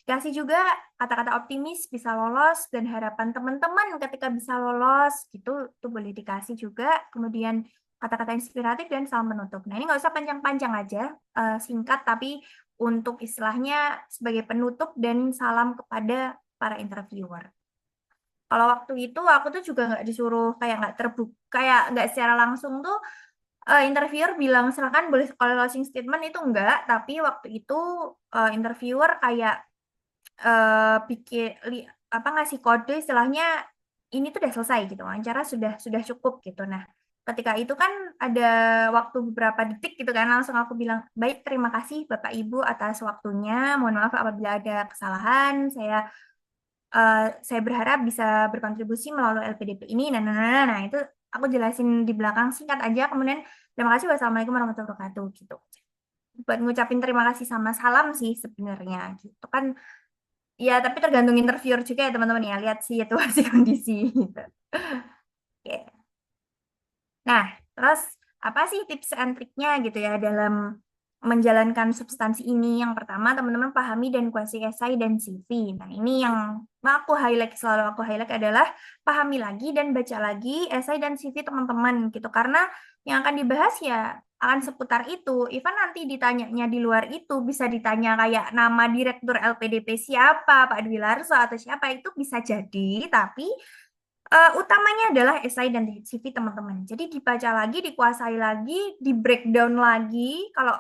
dikasih juga kata-kata optimis bisa lolos dan harapan teman-teman ketika bisa lolos gitu, itu boleh dikasih juga. Kemudian kata-kata inspiratif dan salam penutup. Nah, ini nggak usah panjang-panjang aja, singkat tapi untuk istilahnya sebagai penutup dan salam kepada para interviewer. Kalau waktu itu aku tuh juga nggak disuruh kayak nggak terbuka, kayak nggak secara langsung tuh interviewer bilang silakan boleh closing statement itu enggak, tapi waktu itu interviewer kayak bikin apa ngasih kode istilahnya ini tuh udah selesai gitu, wawancara sudah cukup gitu. Nah, ketika itu kan ada waktu beberapa detik gitu kan, langsung aku bilang baik terima kasih Bapak Ibu atas waktunya, mohon maaf apabila ada kesalahan, saya berharap bisa berkontribusi melalui LPDP ini. Nah, itu aku jelasin di belakang singkat aja, kemudian terima kasih, wassalamualaikum warahmatullahi wabarakatuh gitu. Buat ngucapin terima kasih sama salam sih sebenarnya gitu kan. Ya, tapi tergantung interviewer juga ya teman-teman ya. Lihat situasi kondisi gitu. Oke. Nah, terus apa sih tips and triknya gitu ya dalam menjalankan substansi ini? Yang pertama, teman-teman pahami dan kuasai esai dan CV. Nah, ini yang selalu aku highlight adalah pahami lagi dan baca lagi esai dan CV teman-teman gitu. Karena yang akan dibahas ya akan seputar itu. Even nanti ditanyanya di luar itu bisa ditanya kayak nama direktur LPDP siapa, Pak Dwi Larso atau siapa itu bisa jadi, tapi utamanya adalah esai dan CV teman-teman. Jadi dibaca lagi, dikuasai lagi, di breakdown lagi. Kalau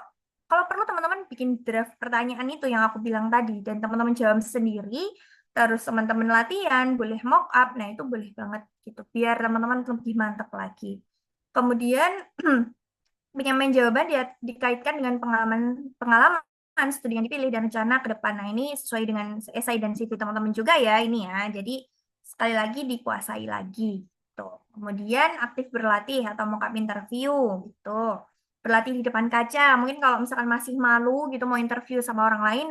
kalau perlu teman-teman bikin draft pertanyaan itu yang aku bilang tadi dan teman-teman jawab sendiri. Terus teman-teman latihan, boleh mock up. Nah, itu boleh banget gitu. Biar teman-teman lebih mantap lagi. Kemudian penyampaian jawaban dia dikaitkan dengan pengalaman pengalaman studi yang dipilih dan rencana ke depan. Nah, ini sesuai dengan esai dan CV teman-teman juga ya ini ya. Jadi sekali lagi dikuasai lagi gitu. Kemudian aktif berlatih atau mock-up interview gitu. Berlatih di depan kaca. Mungkin kalau misalkan masih malu gitu mau interview sama orang lain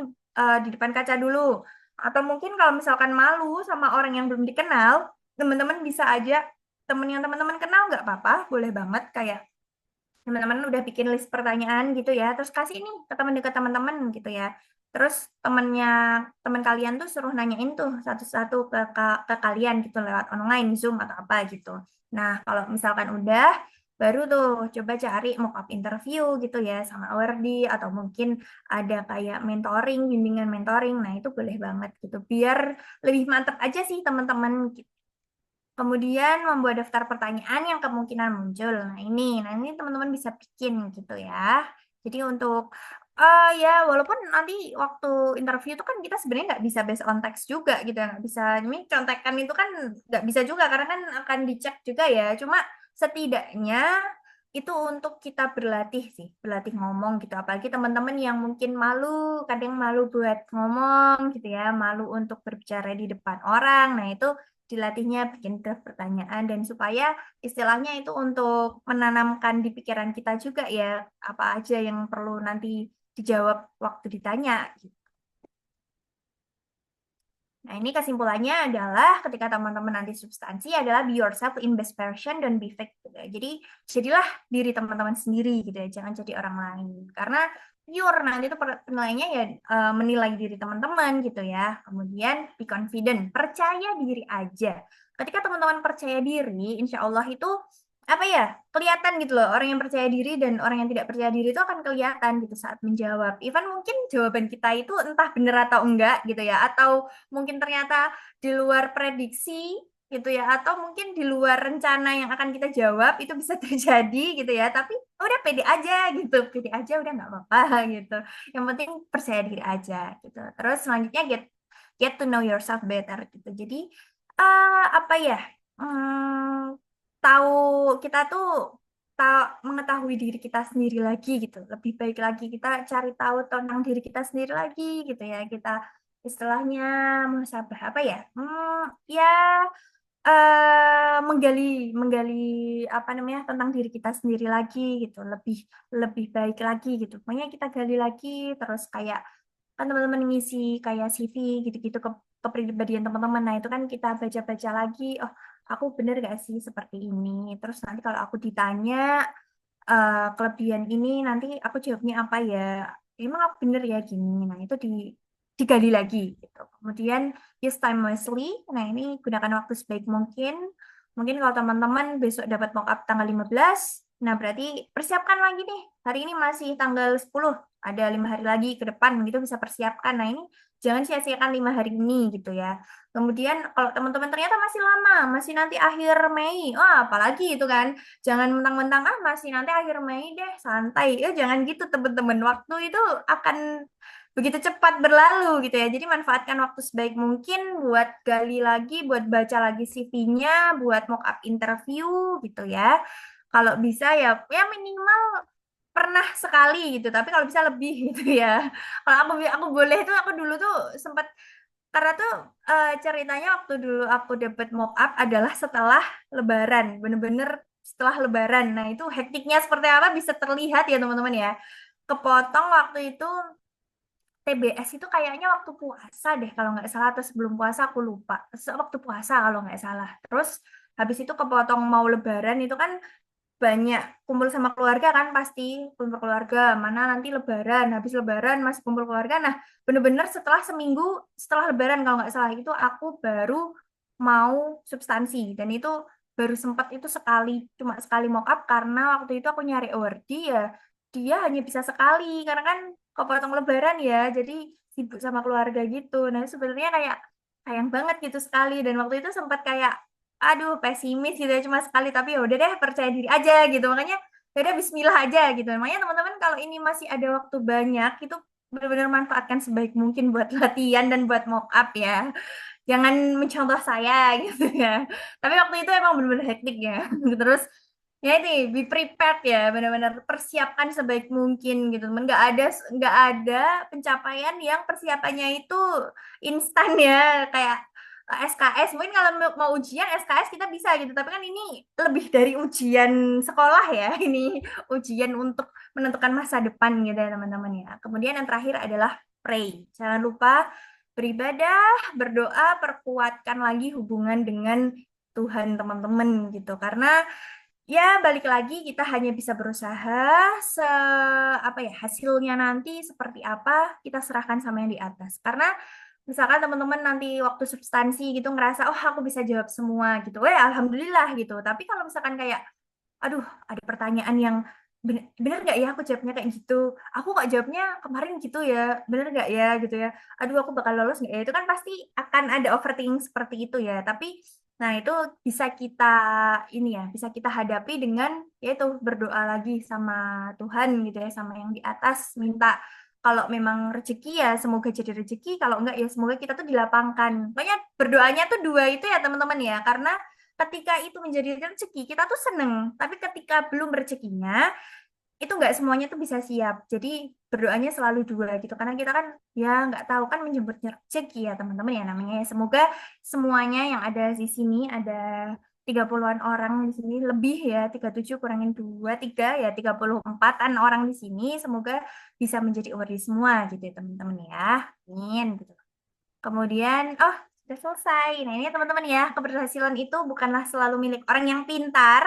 di depan kaca dulu. Atau mungkin kalau misalkan malu sama orang yang belum dikenal, teman-teman bisa aja temen yang teman-teman kenal nggak apa-apa, boleh banget kayak teman-teman udah bikin list pertanyaan gitu ya, terus kasih ini ke teman dekat teman-teman gitu ya. Terus teman kalian tuh suruh nanyain tuh satu-satu ke kalian gitu lewat online Zoom atau apa gitu. Nah, kalau misalkan udah baru tuh coba cari mock up interview gitu ya sama awardee atau mungkin ada kayak mentoring, bimbingan mentoring. Nah, itu boleh banget gitu. Biar lebih mantap aja sih teman-teman gitu. Kemudian membuat daftar pertanyaan yang kemungkinan muncul. Nah ini teman-teman bisa bikin gitu ya. Jadi untuk ya walaupun nanti waktu interview itu kan kita sebenarnya nggak bisa based on text juga gitu ya, nggak bisa ini contekan itu kan nggak bisa juga karena kan akan dicek juga ya. Cuma setidaknya itu untuk kita berlatih sih, berlatih ngomong gitu. Apalagi teman-teman yang mungkin malu, kadang malu buat ngomong gitu ya, malu untuk berbicara di depan orang. Nah itu dilatihnya bikin draft pertanyaan dan supaya istilahnya itu untuk menanamkan di pikiran kita juga ya apa aja yang perlu nanti dijawab waktu ditanya gitu. Nah, ini kesimpulannya adalah ketika teman-teman nanti substansi adalah be yourself in best version dan be fake gitu ya. Jadi jadilah diri teman-teman sendiri gitu ya, jangan jadi orang lain. Karena pure nanti itu penilaiannya ya menilai diri teman-teman gitu ya. Kemudian be confident, percaya diri aja. Ketika teman-teman percaya diri, insya Allah itu apa ya kelihatan gitu loh orang yang percaya diri dan orang yang tidak percaya diri itu akan kelihatan gitu saat menjawab. Even mungkin jawaban kita itu entah benar atau enggak gitu ya, atau mungkin ternyata di luar prediksi gitu ya, atau mungkin di luar rencana yang akan kita jawab itu bisa terjadi gitu ya, tapi udah pede aja gitu, pede aja udah nggak apa-apa gitu, yang penting percaya diri aja gitu. Terus selanjutnya get to know yourself better gitu. Jadi apa ya, hmm, tahu kita tuh tahu mengetahui diri kita sendiri lagi gitu, lebih baik lagi kita cari tahu tentang diri kita sendiri lagi gitu ya, kita istilahnya muhasabah apa ya? Ya menggali menggali apa namanya tentang diri kita sendiri lagi gitu, lebih lebih baik lagi gitu. Pokoknya kita gali lagi terus kayak kan teman-teman ngisi kayak CV gitu-gitu ke kepribadian teman-teman. Nah, itu kan kita baca-baca lagi, oh, aku bener gak sih seperti ini? Terus nanti kalau aku ditanya kelebihan ini nanti aku jawabnya apa ya? Emang aku bener ya gini. Nah, itu digali lagi gitu. Kemudian use time wisely. Nah, ini gunakan waktu sebaik mungkin. Mungkin kalau teman-teman besok dapat mock up tanggal 15, nah berarti persiapkan lagi nih. Hari ini masih tanggal 10, ada 5 hari lagi ke depan gitu bisa persiapkan. Nah, ini jangan sia-siakan 5 hari ini gitu ya. Kemudian kalau teman-teman ternyata masih lama, masih nanti akhir Mei, wah apalagi itu kan. Jangan mentang-mentang masih nanti akhir Mei deh, santai. Ya jangan gitu teman-teman. Waktu itu akan begitu cepat berlalu gitu ya. Jadi manfaatkan waktu sebaik mungkin buat gali lagi, buat baca lagi CV-nya, buat mock up interview gitu ya. Kalau bisa ya ya minimal pernah sekali gitu, tapi kalau bisa lebih gitu ya. Kalau aku boleh tuh aku dulu tuh sempat karena tuh ceritanya waktu dulu aku dapet mock up adalah setelah Lebaran, bener-bener setelah Lebaran. Nah itu hektiknya seperti apa bisa terlihat ya teman-teman ya. Kepotong waktu itu TBS itu kayaknya waktu puasa deh kalau nggak salah atau sebelum puasa aku lupa. Waktu puasa kalau nggak salah. Terus habis itu kepotong mau Lebaran itu kan banyak kumpul sama keluarga kan pasti kumpul keluarga mana nanti Lebaran habis Lebaran masih kumpul keluarga. Nah bener-bener setelah seminggu setelah Lebaran kalau nggak salah itu aku baru mau substansi dan itu baru sempat itu sekali, cuma sekali mock up karena waktu itu aku nyari awardee ya, dia hanya bisa sekali karena kan kepotong lebaran ya, jadi sibuk sama keluarga gitu. Nah sebenarnya kayak sayang banget gitu sekali, dan waktu itu sempat kayak aduh pesimis gitu ya, cuma sekali, tapi ya udah deh percaya diri aja gitu, makanya ya udah Bismillah aja gitu. Makanya teman-teman kalau ini masih ada waktu banyak itu benar-benar manfaatkan sebaik mungkin buat latihan dan buat mock up ya, jangan mencontoh saya gitu ya. Tapi waktu itu emang benar-benar hektik ya. Terus ya ini be prepared ya, benar-benar persiapkan sebaik mungkin gitu. Men nggak ada pencapaian yang persiapannya itu instan ya, kayak SKS. Mungkin kalau mau ujian SKS kita bisa gitu, tapi kan ini lebih dari ujian sekolah ya. Ini ujian untuk menentukan masa depan gitu ya teman-teman ya. Kemudian yang terakhir adalah pray. Jangan lupa beribadah, berdoa, perkuatkan lagi hubungan dengan Tuhan teman-teman gitu. Karena ya balik lagi kita hanya bisa berusaha, se apa ya, hasilnya nanti seperti apa kita serahkan sama yang di atas. Karena misalkan teman-teman nanti waktu substansi gitu ngerasa oh aku bisa jawab semua gitu. Alhamdulillah gitu. Tapi kalau misalkan kayak aduh ada pertanyaan yang bener nggak ya aku jawabnya kayak gitu, aku kok jawabnya kemarin gitu ya, bener nggak ya gitu ya, aduh aku bakal lolos nggak ya, itu kan pasti akan ada overthinking seperti itu ya. Tapi nah itu bisa kita ini ya, bisa kita hadapi dengan yaitu berdoa lagi sama Tuhan gitu ya, sama yang di atas, minta kalau memang rezeki ya semoga jadi rezeki, kalau enggak ya semoga kita tuh dilapangkan. Pokoknya berdoanya tuh dua itu ya teman-teman ya, karena ketika itu menjadi rezeki kita tuh seneng, tapi ketika belum rezekinya itu nggak semuanya tuh bisa siap. Jadi berdoanya selalu dua gitu, karena kita kan ya nggak tahu kan menyebutnya rezeki ya teman-teman ya namanya ya. Semoga semuanya yang ada di sini, ada 30-an orang di sini, lebih ya, 37 kurangin 2 3 ya 34-an orang di sini, semoga bisa menjadi awardee semua gitu ya teman-teman ya. Amin gitu. Kemudian, oh, sudah selesai. Nah, ini teman-teman ya, keberhasilan itu bukanlah selalu milik orang yang pintar,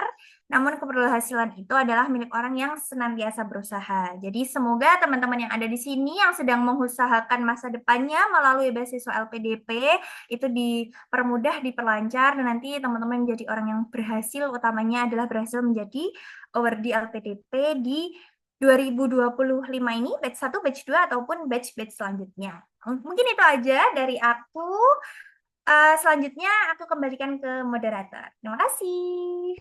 namun keberhasilan itu adalah milik orang yang senantiasa berusaha. Jadi, semoga teman-teman yang ada di sini yang sedang mengusahakan masa depannya melalui beasiswa LPDP itu dipermudah, diperlancar, dan nanti teman-teman menjadi orang yang berhasil, utamanya adalah berhasil menjadi awardee LPDP di 2025 ini, batch 1, batch 2, ataupun batch-batch selanjutnya. Mungkin itu aja dari aku. Selanjutnya aku kembalikan ke moderator. Terima kasih.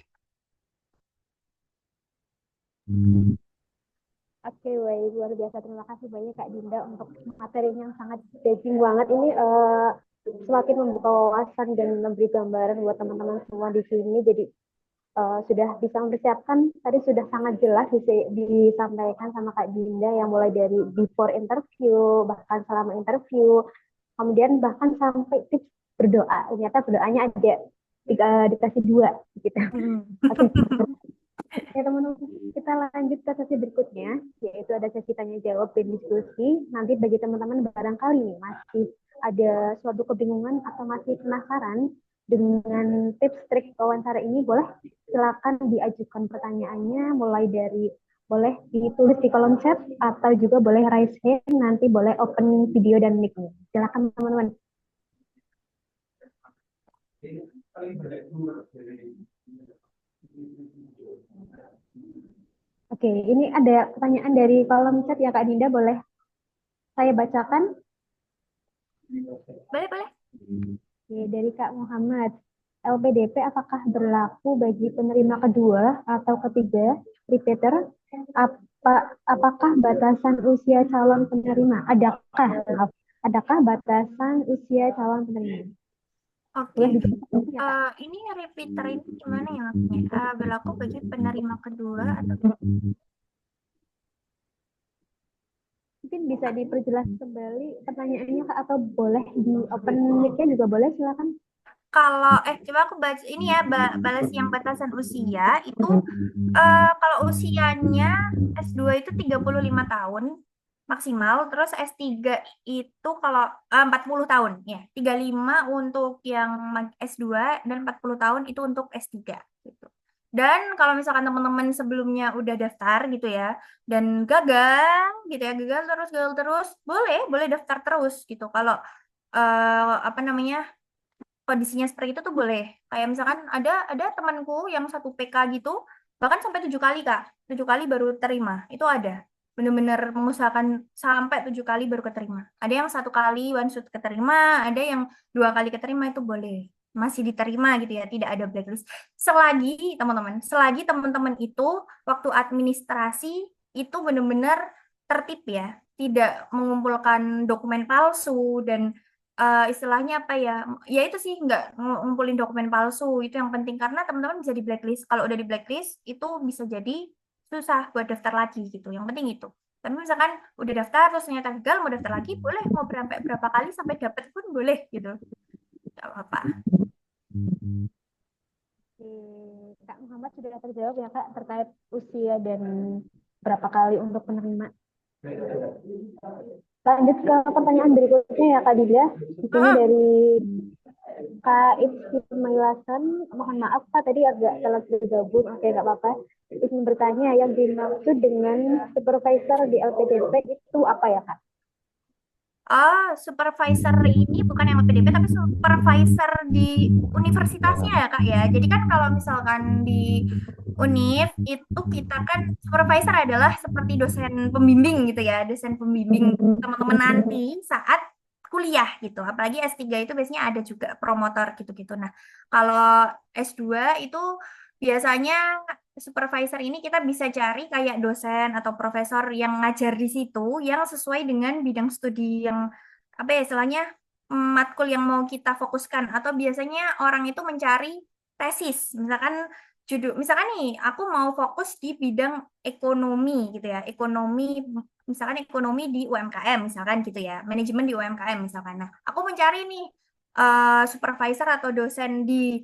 Oke, baik. Luar biasa. Terima kasih banyak Kak Dinda untuk materinya yang sangat daging banget. Ini semakin membuka wawasan dan memberi gambaran buat teman-teman semua di sini. Jadi sudah bisa mempersiapkan. Tadi sudah sangat jelas disampaikan sama Kak Dinda yang mulai dari before interview, bahkan selama interview, kemudian bahkan sampai tips berdoa. Ternyata berdoanya ada dikasih dua gitu. Oke. Ya teman-teman, kita lanjut ke sesi berikutnya, yaitu ada sesi tanya jawab dan diskusi. Nanti bagi teman-teman barangkali nih masih ada suatu kebingungan atau masih penasaran dengan tips trik wawancara ini, boleh silakan diajukan pertanyaannya, mulai dari boleh ditulis di kolom chat atau juga boleh raise hand, nanti boleh open video dan mic-nya. Silakan teman-teman. Oke, ini ada pertanyaan dari kolom chat ya Kak Dinda, boleh saya bacakan? Boleh, boleh. Oke, dari Kak Muhammad, LPDP apakah berlaku bagi penerima kedua atau ketiga, repeater? Apakah batasan usia calon penerima? Adakah batasan usia calon penerima? Oke. Boleh dijawab ya, Kak? Ini repeater ini gimana ya maksudnya? Berlaku bagi penerima kedua atau Mungkin bisa diperjelas kembali pertanyaannya Kak, atau boleh di open mic-nya juga boleh, silakan. kalau coba aku baca ini ya, balas yang batasan usia itu kalau usianya S2 itu 35 tahun maksimal, terus S3 itu kalau 40 tahun ya. 35 untuk yang S2 dan 40 tahun itu untuk S3 gitu. Dan kalau misalkan teman-teman sebelumnya udah daftar gitu ya dan gagal gitu ya, gagal terus, boleh daftar terus gitu. Kalau apa namanya? kondisinya seperti itu tuh boleh. Kayak misalkan ada temanku yang satu PK gitu, bahkan sampai 7 kali Kak, 7 kali baru terima. Itu ada. Bener-bener mengusahakan sampai 7 kali baru keterima. Ada yang 1 kali one shot keterima, ada yang 2 kali keterima itu boleh. Masih diterima gitu ya, tidak ada blacklist. Selagi teman-teman itu waktu administrasi itu benar-benar tertib ya, tidak mengumpulkan dokumen palsu dan istilahnya apa ya, ya itu sih nggak ngumpulin dokumen palsu itu yang penting karena teman-teman bisa di blacklist. Kalau udah di blacklist itu bisa jadi susah buat daftar lagi gitu. Yang penting itu. Tapi misalkan udah daftar terus ternyata gagal mau daftar lagi boleh mau sampai berapa kali sampai dapet pun boleh gitu. Gak apa-apa. Kak Muhammad sudah terjawab ya Kak terkait usia dan berapa kali untuk penerima. Lanjut ke pertanyaan berikutnya ya Kak Dinda. Di sini Mm-mm. dari Kak Ismailasan, mohon maaf Kak tadi agak telat bergabung. Oke nggak apa-apa. Izin bertanya yang dimaksud dengan supervisor di LPDP itu apa ya Kak? Supervisor ini bukan yang LPDP tapi supervisor di universitasnya ya Kak ya. Jadi kan kalau misalkan di Univ itu kita kan supervisor adalah seperti dosen pembimbing gitu ya, dosen pembimbing teman-teman nanti saat kuliah gitu. Apalagi S3 itu biasanya ada juga promotor gitu-gitu. Nah, kalau S2 itu biasanya supervisor ini kita bisa cari kayak dosen atau profesor yang ngajar di situ yang sesuai dengan bidang studi yang apa ya istilahnya matkul yang mau kita fokuskan atau biasanya orang itu mencari tesis. Misalkan nih aku mau fokus di bidang ekonomi gitu ya. Misalkan ekonomi di UMKM misalkan gitu ya. Manajemen di UMKM misalkan. Nah, aku mencari nih supervisor atau dosen di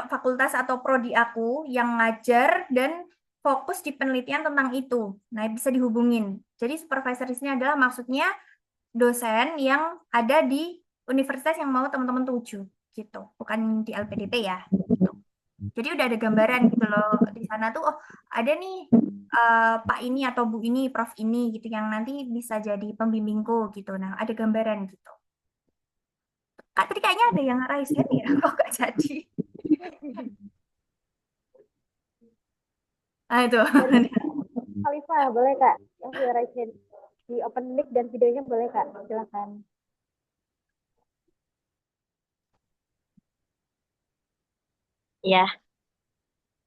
fakultas atau prodi aku yang ngajar dan fokus di penelitian tentang itu. Nah, bisa dihubungin. Jadi supervisor di sini adalah maksudnya dosen yang ada di universitas yang mau teman-teman tuju gitu. Bukan di LPDP ya. Gitu. Jadi udah ada gambaran gitu loh di sana tuh. Oh, ada nih Pak ini atau Bu ini, Prof ini gitu yang nanti bisa jadi pembimbingku gitu. Nah, ada gambaran gitu. Kak, tadi kayaknya ada yang raise hand ya, kok gak jadi. Nah, itu. Dari Khalifah boleh Kak? Yang sudah raise hand. Di open mic dan videonya boleh Kak? Silakan. Ya,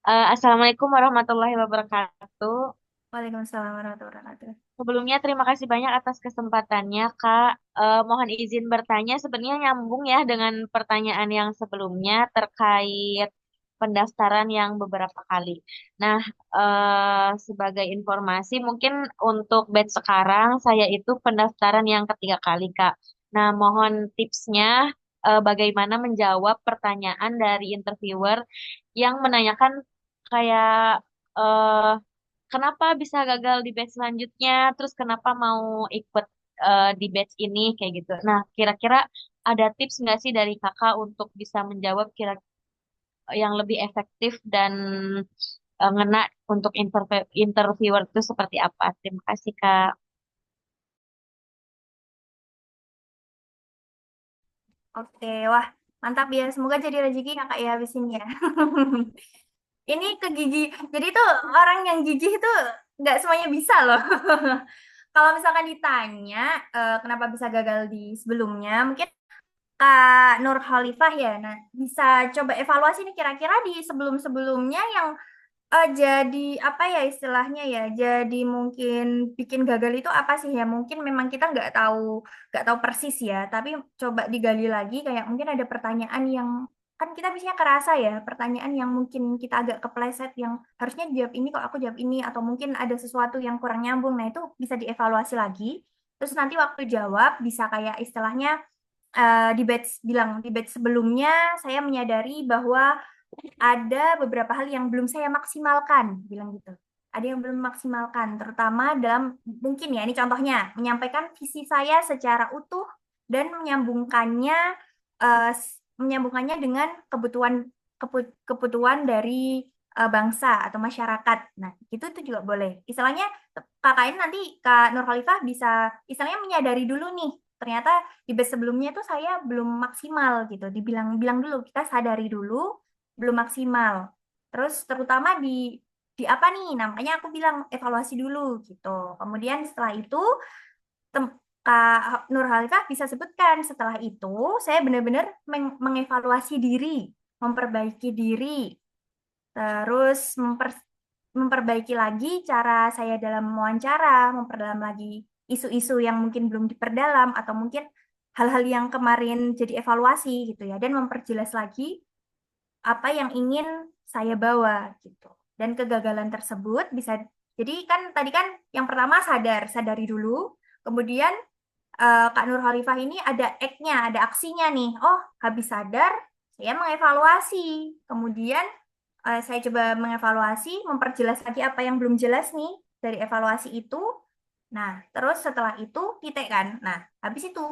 Assalamualaikum warahmatullahi wabarakatuh. Waalaikumsalam warahmatullahi wabarakatuh. Sebelumnya terima kasih banyak atas kesempatannya, Kak. Mohon izin bertanya, sebenarnya nyambung ya dengan pertanyaan yang sebelumnya terkait pendaftaran yang beberapa kali. Nah, sebagai informasi, mungkin untuk batch sekarang saya itu pendaftaran yang ketiga kali, Kak. Nah, mohon tipsnya bagaimana menjawab pertanyaan dari interviewer yang menanyakan kayak eh, kenapa bisa gagal di batch selanjutnya, terus kenapa mau ikut di batch ini kayak gitu. Nah, kira-kira ada tips nggak sih dari kakak untuk bisa menjawab kira yang lebih efektif dan ngena untuk interviewer itu seperti apa? Terima kasih, Kak. Oke, wah mantap ya. Semoga jadi rezeki kakak ya habis ini ya. Ini ke gigi. Jadi tuh orang yang gigih itu nggak semuanya bisa loh. Kalau misalkan ditanya kenapa bisa gagal di sebelumnya, mungkin Kak Nur Khalifah ya. Nah, bisa coba evaluasi nih kira-kira di sebelum-sebelumnya yang jadi apa ya istilahnya ya jadi mungkin bikin gagal itu apa sih ya mungkin memang kita nggak tahu persis ya tapi coba digali lagi kayak mungkin ada pertanyaan yang kan kita biasanya kerasa ya pertanyaan yang mungkin kita agak kepleset yang harusnya dijawab ini kok aku jawab ini atau mungkin ada sesuatu yang kurang nyambung nah itu bisa dievaluasi lagi terus nanti waktu jawab bisa kayak istilahnya di batch sebelumnya saya menyadari bahwa ada beberapa hal yang belum saya maksimalkan, bilang gitu. Ada yang belum maksimalkan, terutama dalam mungkin ya ini contohnya menyampaikan visi saya secara utuh dan menyambungkannya dengan kebutuhan dari bangsa atau masyarakat. Nah, itu juga boleh. Istilahnya kakak ini nanti Kak Nur Khalifah bisa istilahnya menyadari dulu nih ternyata di batch sebelumnya itu saya belum maksimal gitu. Bilang dulu, kita sadari dulu belum maksimal. Terus terutama di apa nih? Namanya aku bilang evaluasi dulu gitu. Kemudian setelah itu Kak Nur Halifah bisa sebutkan setelah itu saya benar-benar mengevaluasi diri, memperbaiki diri, terus memperbaiki lagi cara saya dalam mewawancara, memperdalam lagi isu-isu yang mungkin belum diperdalam atau mungkin hal-hal yang kemarin jadi evaluasi gitu ya, dan memperjelas lagi apa yang ingin saya bawa gitu. Dan kegagalan tersebut bisa, jadi kan tadi kan yang pertama sadari dulu, kemudian Kak Nur Khalifah ini ada act-nya, ada aksinya nih. Oh, habis sadar, saya mengevaluasi. Kemudian saya coba mengevaluasi, memperjelas lagi apa yang belum jelas nih dari evaluasi itu. Nah, terus setelah itu titik kan. Nah, habis itu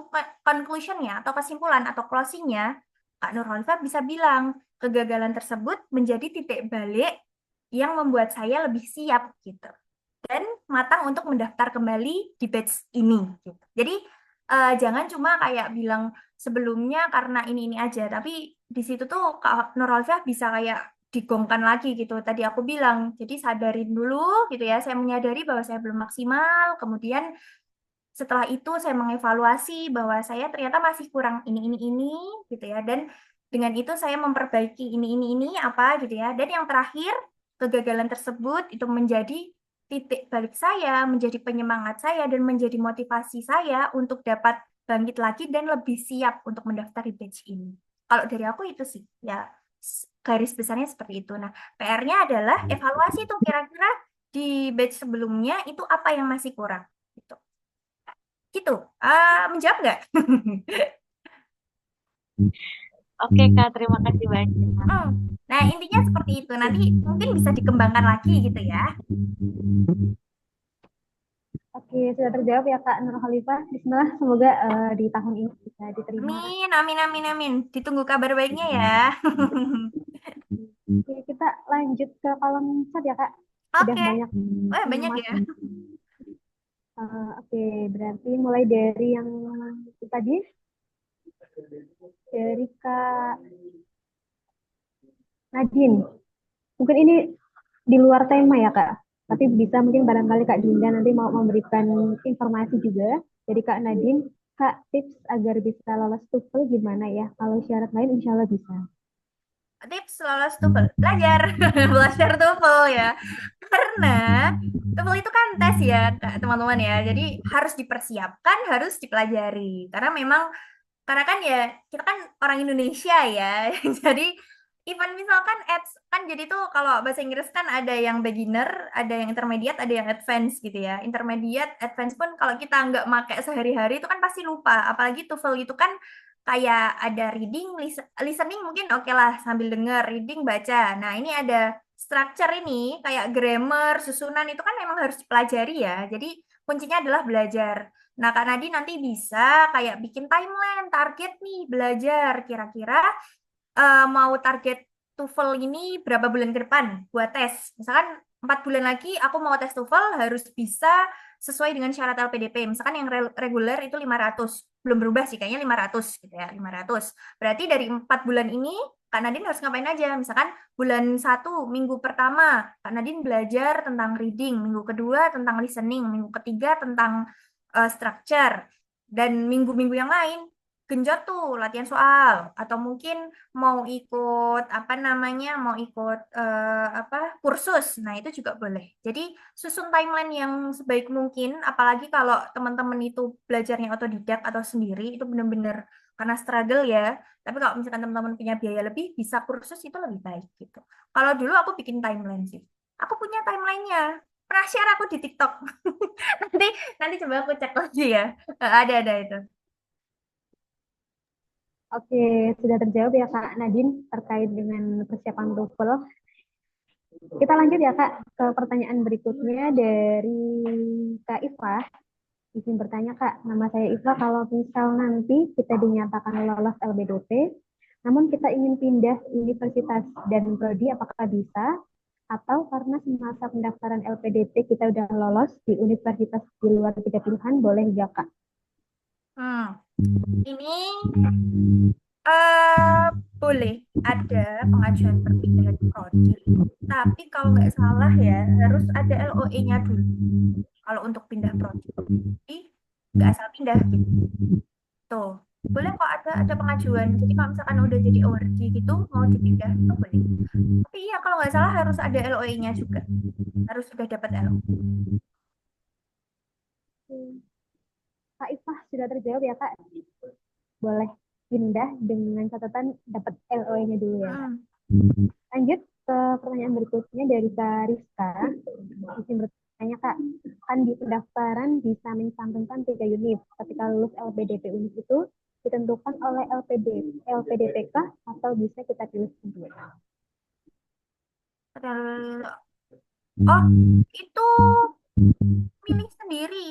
conclusion-nya atau kesimpulan atau closing-nya, Kak Nur Khalifah bisa bilang kegagalan tersebut menjadi titik balik yang membuat saya lebih siap gitu dan matang untuk mendaftar kembali di batch ini gitu. Jadi jangan cuma kayak bilang sebelumnya karena ini aja, tapi di situ tuh Kak Nuralfiah bisa kayak digongkan lagi gitu. Tadi aku bilang, jadi sadarin dulu gitu ya, saya menyadari bahwa saya belum maksimal, kemudian setelah itu saya mengevaluasi bahwa saya ternyata masih kurang ini gitu ya, dan dengan itu saya memperbaiki ini apa gitu ya. Dan yang terakhir, kegagalan tersebut itu menjadi titik balik saya, menjadi penyemangat saya dan menjadi motivasi saya untuk dapat bangkit lagi dan lebih siap untuk mendaftar di batch ini. Kalau dari aku itu sih ya, garis besarnya seperti itu. Nah, PR-nya adalah evaluasi tuh kira-kira di batch sebelumnya itu apa yang masih kurang gitu. Gitu. Menjawab nggak? Oke, Kak, terima kasih banyak. Hmm. Nah, intinya seperti itu. Nanti mungkin bisa dikembangkan lagi gitu ya. Oke, sudah terjawab ya Kak Nur Khalifah. Bismillah, semoga di tahun ini bisa diterima. Amin, amin, amin, amin. Ditunggu kabar baiknya ya. Oke, kita lanjut ke kolom chat ya Kak. Sudah Oke. banyak Wah, yang banyak ya. masuk. Oke, berarti mulai dari yang tadi, dari Kak Nadine. Mungkin ini di luar tema ya Kak, tapi bisa mungkin barangkali Kak Dinda nanti mau memberikan informasi juga. Jadi Kak Nadine, Kak, tips agar bisa lolos TOEFL gimana ya? Kalau syarat lain insya Allah bisa. Tips lolos TOEFL. Belajar. Belajar TOEFL ya. Karena TOEFL itu kan tes ya, teman-teman ya. Jadi harus dipersiapkan, harus dipelajari. Karena kan ya kita kan orang Indonesia ya. Jadi even misalkan ads kan, jadi tuh kalau bahasa Inggris kan ada yang beginner, ada yang intermediate, ada yang advance gitu ya. Intermediate, advance pun kalau kita nggak pakai sehari-hari itu kan pasti lupa. Apalagi TOEFL itu kan kayak ada reading, listening mungkin oke lah sambil denger, reading baca. Nah, ini ada structure ini kayak grammar, susunan itu kan memang harus dipelajari ya. Jadi kuncinya adalah belajar. Nah, Kak Nadi nanti bisa kayak bikin timeline, target nih belajar. Kira-kira mau target TOEFL ini berapa bulan ke depan buat tes. Misalkan 4 bulan lagi aku mau tes TOEFL harus bisa sesuai dengan syarat LPDP. Misalkan yang reguler itu 500. Belum berubah sih, kayaknya 500 gitu ya, 500. Berarti dari 4 bulan ini Kak Nadine harus ngapain aja? Misalkan bulan 1, minggu pertama, Kak Nadine belajar tentang reading, minggu kedua tentang listening, minggu ketiga tentang structure, dan minggu-minggu yang lain genjot tuh latihan soal, atau mungkin mau ikut apa namanya, mau ikut apa kursus. Nah, itu juga boleh. Jadi susun timeline yang sebaik mungkin, apalagi kalau teman-teman itu belajarnya otodidak atau sendiri, itu benar-benar karena struggle ya. Tapi kalau misalkan teman-teman punya biaya lebih, bisa kursus itu lebih baik gitu. Kalau dulu aku bikin timeline sih. Aku punya timelinenya. Pernah share aku di TikTok. Nanti nanti coba aku cek lagi ya. Ada itu. Oke, sudah terjawab ya Kak Nadine terkait dengan persiapan TOEFL. Kita lanjut ya Kak ke pertanyaan berikutnya dari Kak Iva. Izin bertanya Kak, nama saya Iva. Kalau misal nanti kita dinyatakan lolos LBDP, namun kita ingin pindah universitas dan prodi, apakah bisa? Atau karena semasa pendaftaran LPDP kita udah lolos di universitas di luar tiga pilihan, boleh nggak Kak? Hmm, ini eh boleh ada pengajuan perpindahan prodi, tapi kalau nggak salah ya harus ada LOE-nya dulu. Kalau untuk pindah prodi, jadi nggak asal pindah gitu. Tuh, boleh kok ada pengajuan. Jadi kalau misalkan udah jadi ORG gitu mau dipindah itu boleh. Tapi iya kalau nggak salah harus ada LOE-nya juga. Harus sudah dapat LO. Hmm. Kak Ifah sudah terjawab ya Kak? Boleh pindah dengan catatan dapat LOE-nya dulu ya Kak. Hmm. Lanjut ke pertanyaan berikutnya dari Kak Rizka. Izin bertanya Kak, kan di pendaftaran bisa mencantumkan 3 unit. Ketika lulus LPDP unit itu ditentukan oleh LPDPK atau bisa kita pilih sendiri. Oh, itu milih sendiri,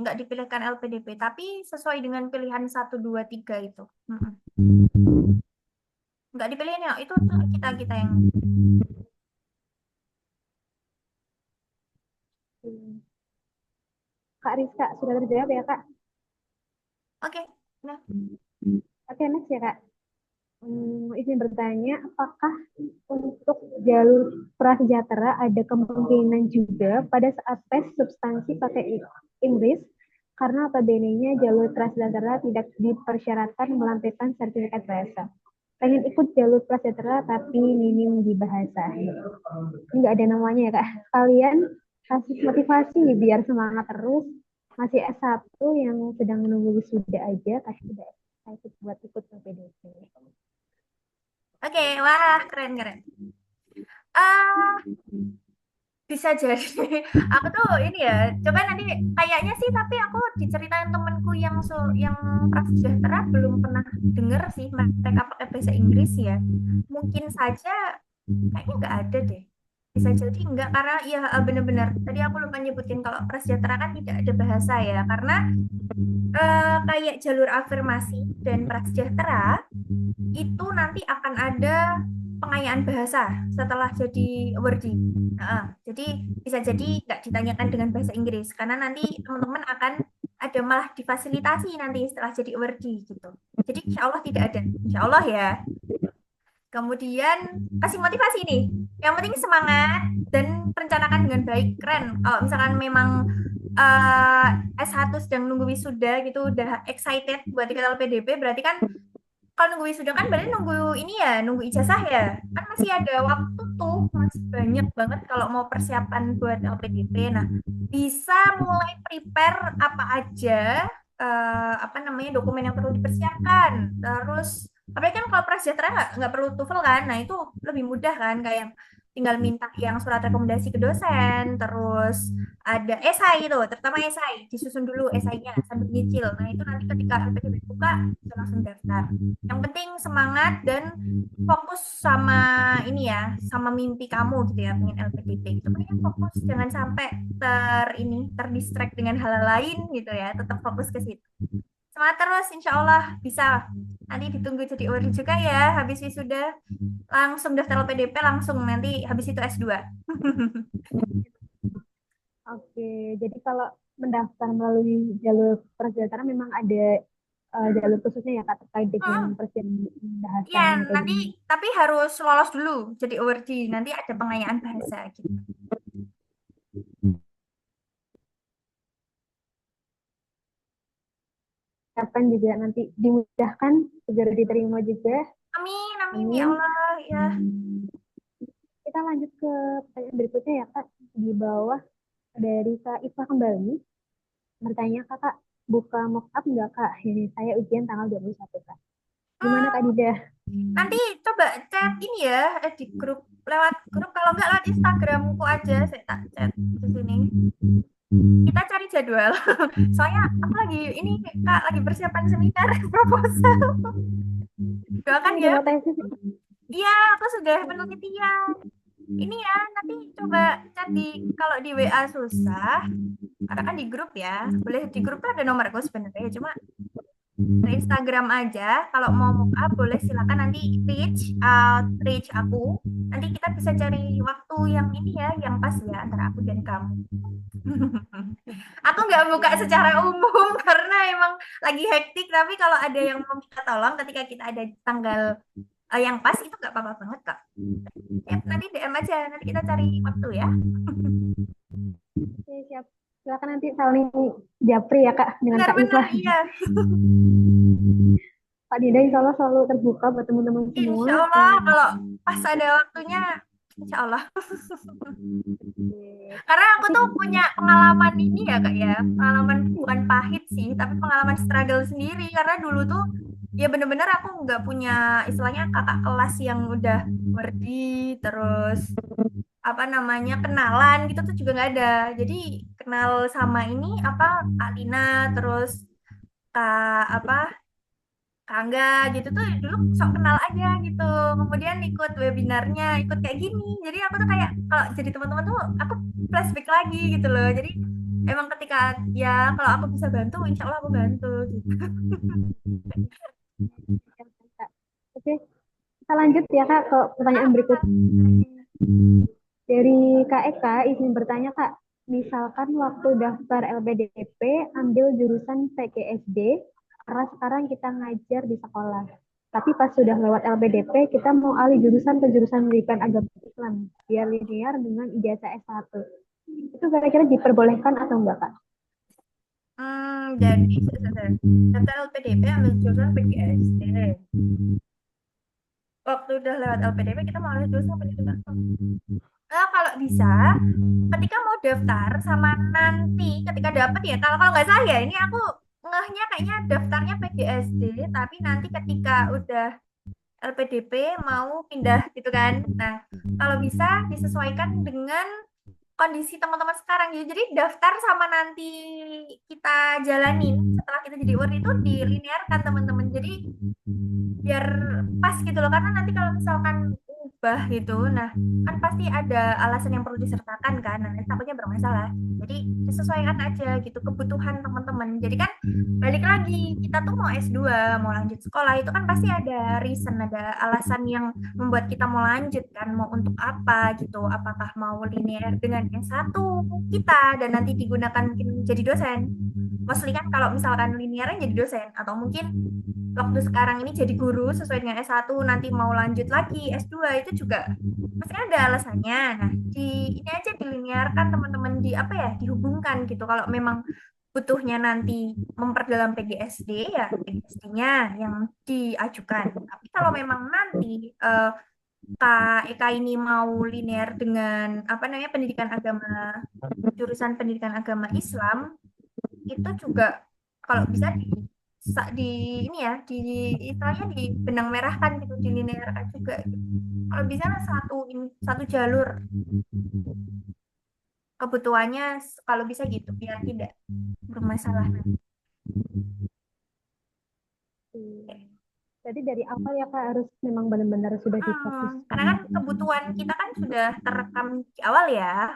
nggak dipilihkan LPDP, tapi sesuai dengan pilihan 1, 2, 3 itu. Nggak dipilihin ya, itu tuh kita yang. Hmm. Kak Rizka sudah terjawab ya Kak? Oke, nah. Oke, next ya Kak. Izin bertanya, apakah untuk jalur prasejahtera ada kemungkinan juga pada saat tes substansi pakai Inggris karena notabene-nya jalur prasejahtera tidak dipersyaratkan melampirkan sertifikat bahasa. Pengen ikut jalur prasejahtera tapi minim di bahasa. Ini nggak ada namanya ya Kak. Kalian kasih motivasi biar semangat terus. Masih S1 yang sedang menunggu wisuda aja, kasih tidak excited buat ikut PPDP. Oke, wah keren keren. Ah, bisa jadi. Aku tuh ini ya, coba nanti kayaknya sih, tapi aku diceritain temenku yang prasejahtera belum pernah denger sih mereka pakai bahasa Inggris ya. Mungkin saja kayaknya nggak ada deh. Bisa jadi enggak karena ya bener-bener tadi aku lupa nyebutin kalau prasejahtera kan tidak ada bahasa ya karena kayak jalur afirmasi dan prasejahtera itu nanti akan ada pengayaan bahasa setelah jadi awardee. Jadi bisa jadi nggak ditanyakan dengan bahasa Inggris karena nanti teman-teman akan ada malah difasilitasi nanti setelah jadi awardee gitu. Jadi insya Allah tidak ada, insya Allah ya. Kemudian kasih motivasi nih. Yang penting semangat dan rencanakan dengan baik. Keren. Kalau misalkan memang eh, S1 sedang nunggu wisuda gitu, udah excited buat ikut LPDP, berarti kan kalau nunggu wisuda kan berarti nunggu ini ya, nunggu ijazah ya. Kan masih ada waktu tuh, masih banyak banget kalau mau persiapan buat LPDP. Nah, bisa mulai prepare apa aja, apa namanya dokumen yang perlu dipersiapkan. Terus, tapi kan kalau prasejahtera nggak perlu TOEFL kan, nah itu lebih mudah kan, kayak tinggal minta yang surat rekomendasi ke dosen, terus ada esai itu, terutama esai, disusun dulu esainya sambil nyicil. Nah itu nanti ketika LPDP buka, bisa langsung daftar. Yang penting semangat dan fokus sama ini ya, sama mimpi kamu gitu ya, pengen LPDP. Itu pengen fokus, jangan sampai terdistract dengan hal lain gitu ya, tetap fokus ke situ. Semangat terus, insya Allah bisa. Nanti ditunggu jadi ORI juga ya, habis wisuda langsung daftar LPDP, langsung nanti habis itu S2. Oke, jadi kalau mendaftar melalui jalur prasejahtera memang ada jalur khususnya ya Kak terkait dengan Hmm, persiapan Iya, bahasanya kayak nanti gini. tapi harus lolos dulu jadi ORD. Nanti ada pengayaan bahasa gitu. Kapan juga nanti dimudahkan segera diterima juga. Amin, amin ya Amin. Allah ya. Kita lanjut ke pertanyaan berikutnya ya Kak. Di bawah dari Kak Iva kembali bertanya Kakak buka mock up nggak Kak? Ini saya ujian tanggal 21 Kak. Gimana Kak Hmm, Dida? nanti coba chat ini ya di grup lewat grup kalau nggak lewat Instagramku aja saya tak chat di sini. Kita cari jadwal. Soalnya aku lagi ini Kak lagi persiapan seminar proposal. Doakan Udah ya. mau tesis. Iya, aku sudah penelitian. Ini ya, nanti coba chat kalau di WA susah, karena kan di grup ya. Boleh di grup tuh ada nomorku sebenarnya, cuma ke Instagram aja. Kalau mau mock up boleh silakan nanti reach aku. Nanti kita bisa cari waktu yang ini ya, yang pas ya antara aku dan kamu. Aku nggak buka secara umum karena emang memang lagi hektik, tapi kalau ada yang mau minta tolong ketika kita ada tanggal yang pas itu nggak apa-apa banget kak. Ya, nanti DM aja, nanti kita cari waktu ya. Oke, siap. Silakan nanti saling japri ya Kak dengan Kak Benar-benar Islah. iya. Kak Dinda insya Allah selalu terbuka buat teman-teman semua. Insya Allah kalau pas ada waktunya, insya Allah. Karena aku tuh punya pengalaman ini ya kak ya, pengalaman bukan pahit sih, tapi pengalaman struggle sendiri. Karena dulu tuh ya bener-bener aku nggak punya istilahnya kakak kelas yang udah worthy, terus apa namanya kenalan gitu tuh juga nggak ada. Jadi kenal sama ini apa Kak Lina, terus Kak apa Kangga gitu tuh dulu sok kenal aja gitu. Kemudian ikut webinarnya, ikut kayak gini. Jadi aku tuh kayak kalau jadi teman-teman tuh aku flashback lagi gitu loh. Jadi emang ketika ya kalau aku bisa bantu, insya Allah aku bantu gitu. Oke, kita lanjut ya Kak ke pertanyaan berikut. Dari Kak Eka izin bertanya Kak, misalkan waktu daftar LPDP ambil jurusan PGSD karena sekarang kita ngajar di sekolah. Tapi pas sudah lewat LPDP kita mau alih jurusan ke jurusan pendidikan agama Islam biar linear dengan ijazah S1. Itu kira-kira diperbolehkan atau enggak Kak? Jadi daftar LPDP ambil jurusan PGSD. Waktu udah lewat LPDP kita mau ambil jurusan pendidikan. Nah, kalau bisa, ketika mau daftar sama nanti ketika dapat ya, kalau kalau nggak salah ya, ini aku ngehnya kayaknya daftarnya PGSD, tapi nanti ketika udah LPDP mau pindah gitu kan. Nah, kalau bisa disesuaikan dengan kondisi teman-teman sekarang gitu. Jadi daftar sama nanti kita jalanin setelah kita jadi UR itu dilinearkan teman-teman. Jadi biar pas gitu loh karena nanti kalau misalkan ubah gitu nah kan pasti ada alasan yang perlu disertakan kan nah takutnya bermasalah jadi disesuaikan aja gitu kebutuhan teman-teman jadi kan balik lagi kita tuh mau S2 mau lanjut sekolah itu kan pasti ada reason ada alasan yang membuat kita mau lanjut kan mau untuk apa gitu apakah mau linear dengan S1 kita dan nanti digunakan mungkin jadi dosen mostly kan kalau misalkan linearnya jadi dosen atau mungkin waktu sekarang ini jadi guru sesuai dengan S1 nanti mau lanjut lagi S2 itu juga pasti ada alasannya. Nah, di ini aja dilinearkan teman-teman di apa ya dihubungkan gitu. Kalau memang butuhnya nanti memperdalam PGSD ya PGSD-nya yang diajukan. Tapi kalau memang nanti Kak Eka ini mau linear dengan apa namanya pendidikan agama jurusan pendidikan agama Islam itu juga kalau bisa di ini ya di istilahnya di benang merahkan gitu dilinearkan juga gitu. Kalau bisa lah satu jalur kebutuhannya kalau bisa gitu biar tidak bermasalah nanti. Jadi dari awal ya Kak harus memang benar-benar sudah difokus. Karena kan kebutuhan kita kan sudah terekam di awal ya.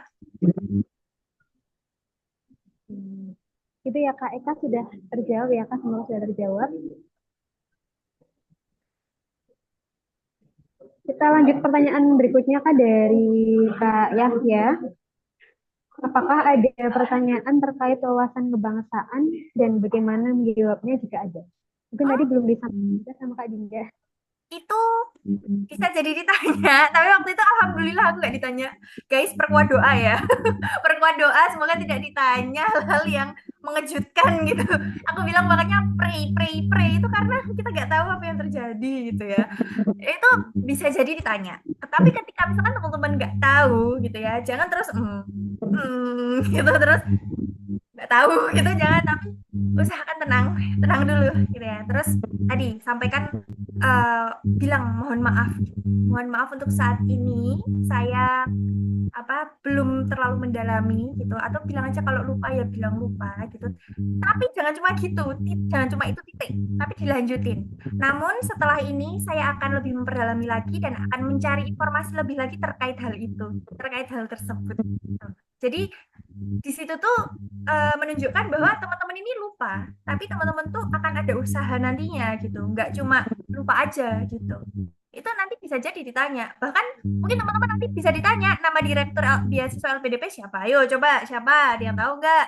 Itu ya Kak Eka sudah terjawab ya Kak semua sudah terjawab. Kita lanjut pertanyaan berikutnya Kak dari Kak Yahya. Apakah ada pertanyaan terkait wawasan kebangsaan dan bagaimana menjawabnya jika ada? Mungkin tadi belum disampaikan sama Kak Dinda. Itu bisa jadi ditanya, tapi waktu itu alhamdulillah aku nggak ditanya. Guys, perkuat doa ya. Perkuat doa semoga tidak ditanya hal-hal yang mengejutkan gitu. Aku bilang makanya pray itu karena kita nggak tahu apa yang terjadi gitu ya. Itu bisa jadi ditanya. Tapi ketika misalkan teman-teman nggak tahu gitu ya, jangan terus gitu terus nggak tahu gitu jangan tapi usahakan tenang dulu gitu ya. Terus tadi sampaikan bilang mohon maaf untuk saat ini saya apa belum terlalu mendalami gitu atau bilang aja kalau lupa ya bilang lupa gitu tapi jangan cuma gitu jangan cuma itu titik tapi dilanjutin namun setelah ini saya akan lebih memperdalami lagi dan akan mencari informasi lebih lagi terkait hal itu terkait hal tersebut jadi di situ tuh menunjukkan bahwa teman-teman ini lupa tapi teman-teman tuh akan ada usaha nantinya gitu nggak cuma lupa aja gitu itu nanti bisa jadi ditanya bahkan mungkin teman-teman nanti bisa ditanya nama direktur beasiswa LPDP siapa ayo coba siapa ada yang tahu nggak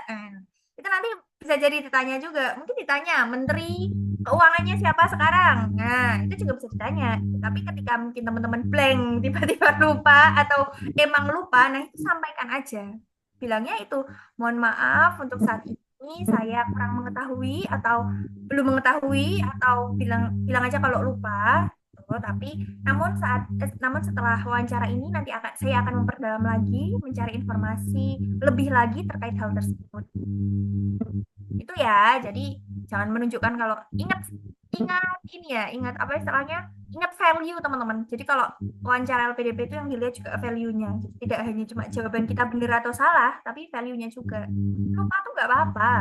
itu Itu nanti bisa jadi ditanya juga. Mungkin ditanya Menteri Keuangannya siapa sekarang. Nah, itu juga bisa ditanya. Tapi ketika mungkin teman-teman blank, tiba-tiba lupa atau emang lupa, nah itu sampaikan aja. Bilangnya itu, mohon maaf untuk saat ini saya kurang mengetahui atau belum mengetahui atau bilang bilang aja kalau lupa. Tuh, tapi namun setelah wawancara ini nanti saya akan memperdalam lagi, mencari informasi lebih lagi terkait hal tersebut. Itu ya, jadi jangan menunjukkan kalau ingat ini ya, ingat apa istilahnya, ingat value teman-teman. Jadi kalau wawancara LPDP itu yang dilihat juga value-nya. Jadi tidak hanya cuma jawaban kita benar atau salah, tapi value-nya juga. Lupa tuh nggak apa-apa.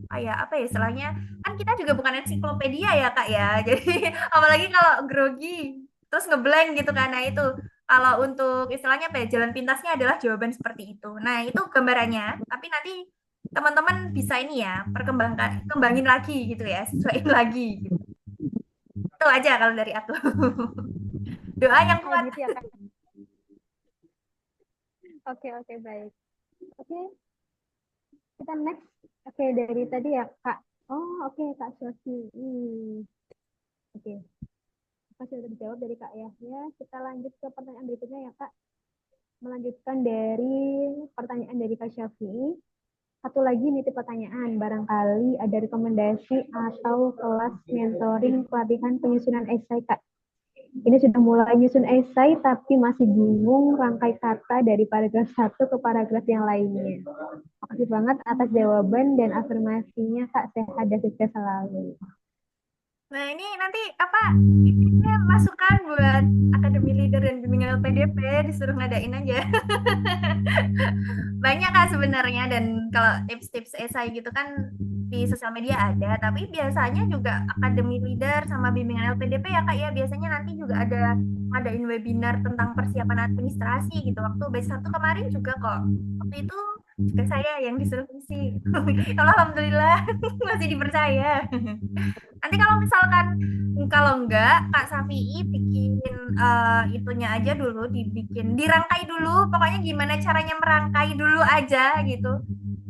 Kayak apa ya istilahnya, kan kita juga bukan ensiklopedia ya Kak ya. Jadi apalagi kalau grogi, terus ngeblank gitu karena itu. Kalau untuk istilahnya apa ya, jalan pintasnya adalah jawaban seperti itu. Nah, itu gambarannya. Tapi nanti teman-teman bisa ini ya, kembangin lagi gitu ya, sesuaiin lagi gitu. Itu aja kalau dari aku. Doa yang Kayak kuat. gitu ya Kak. Oke, oke, baik. Oke, kita next. Oke, dari tadi ya Kak. Oh, oke, Kak Sofi. Oke, masih sudah dijawab dari Kak Yahya. Kita lanjut ke pertanyaan berikutnya ya Kak. Melanjutkan dari pertanyaan dari Kak Syafi'i. Satu lagi nitip pertanyaan, barangkali ada rekomendasi atau kelas mentoring pelatihan penyusunan esai Kak. Ini sudah mulai nyusun esai tapi masih bingung rangkai kata dari paragraf satu ke paragraf yang lainnya. Makasih banget atas jawaban dan afirmasinya Kak. Sehat dan sukses selalu. Nah, ini nanti apa? Ini masukan buat Akademi Leader dan Bimbingan LPDP, disuruh ngadain aja. Banyak Kak sebenarnya, dan kalau tips-tips esai gitu kan di sosial media ada, tapi biasanya juga Akademi Leader sama Bimbingan LPDP ya Kak ya, biasanya nanti juga ngadain webinar tentang persiapan administrasi gitu. Waktu batch 1 kemarin juga kok. Waktu itu juga saya yang disuruh ngisi. Kalau alhamdulillah masih dipercaya. Nanti kalau misalkan kalau enggak Kak Safi'i bikin itunya aja dulu, dirangkai dulu, pokoknya gimana caranya merangkai dulu aja gitu.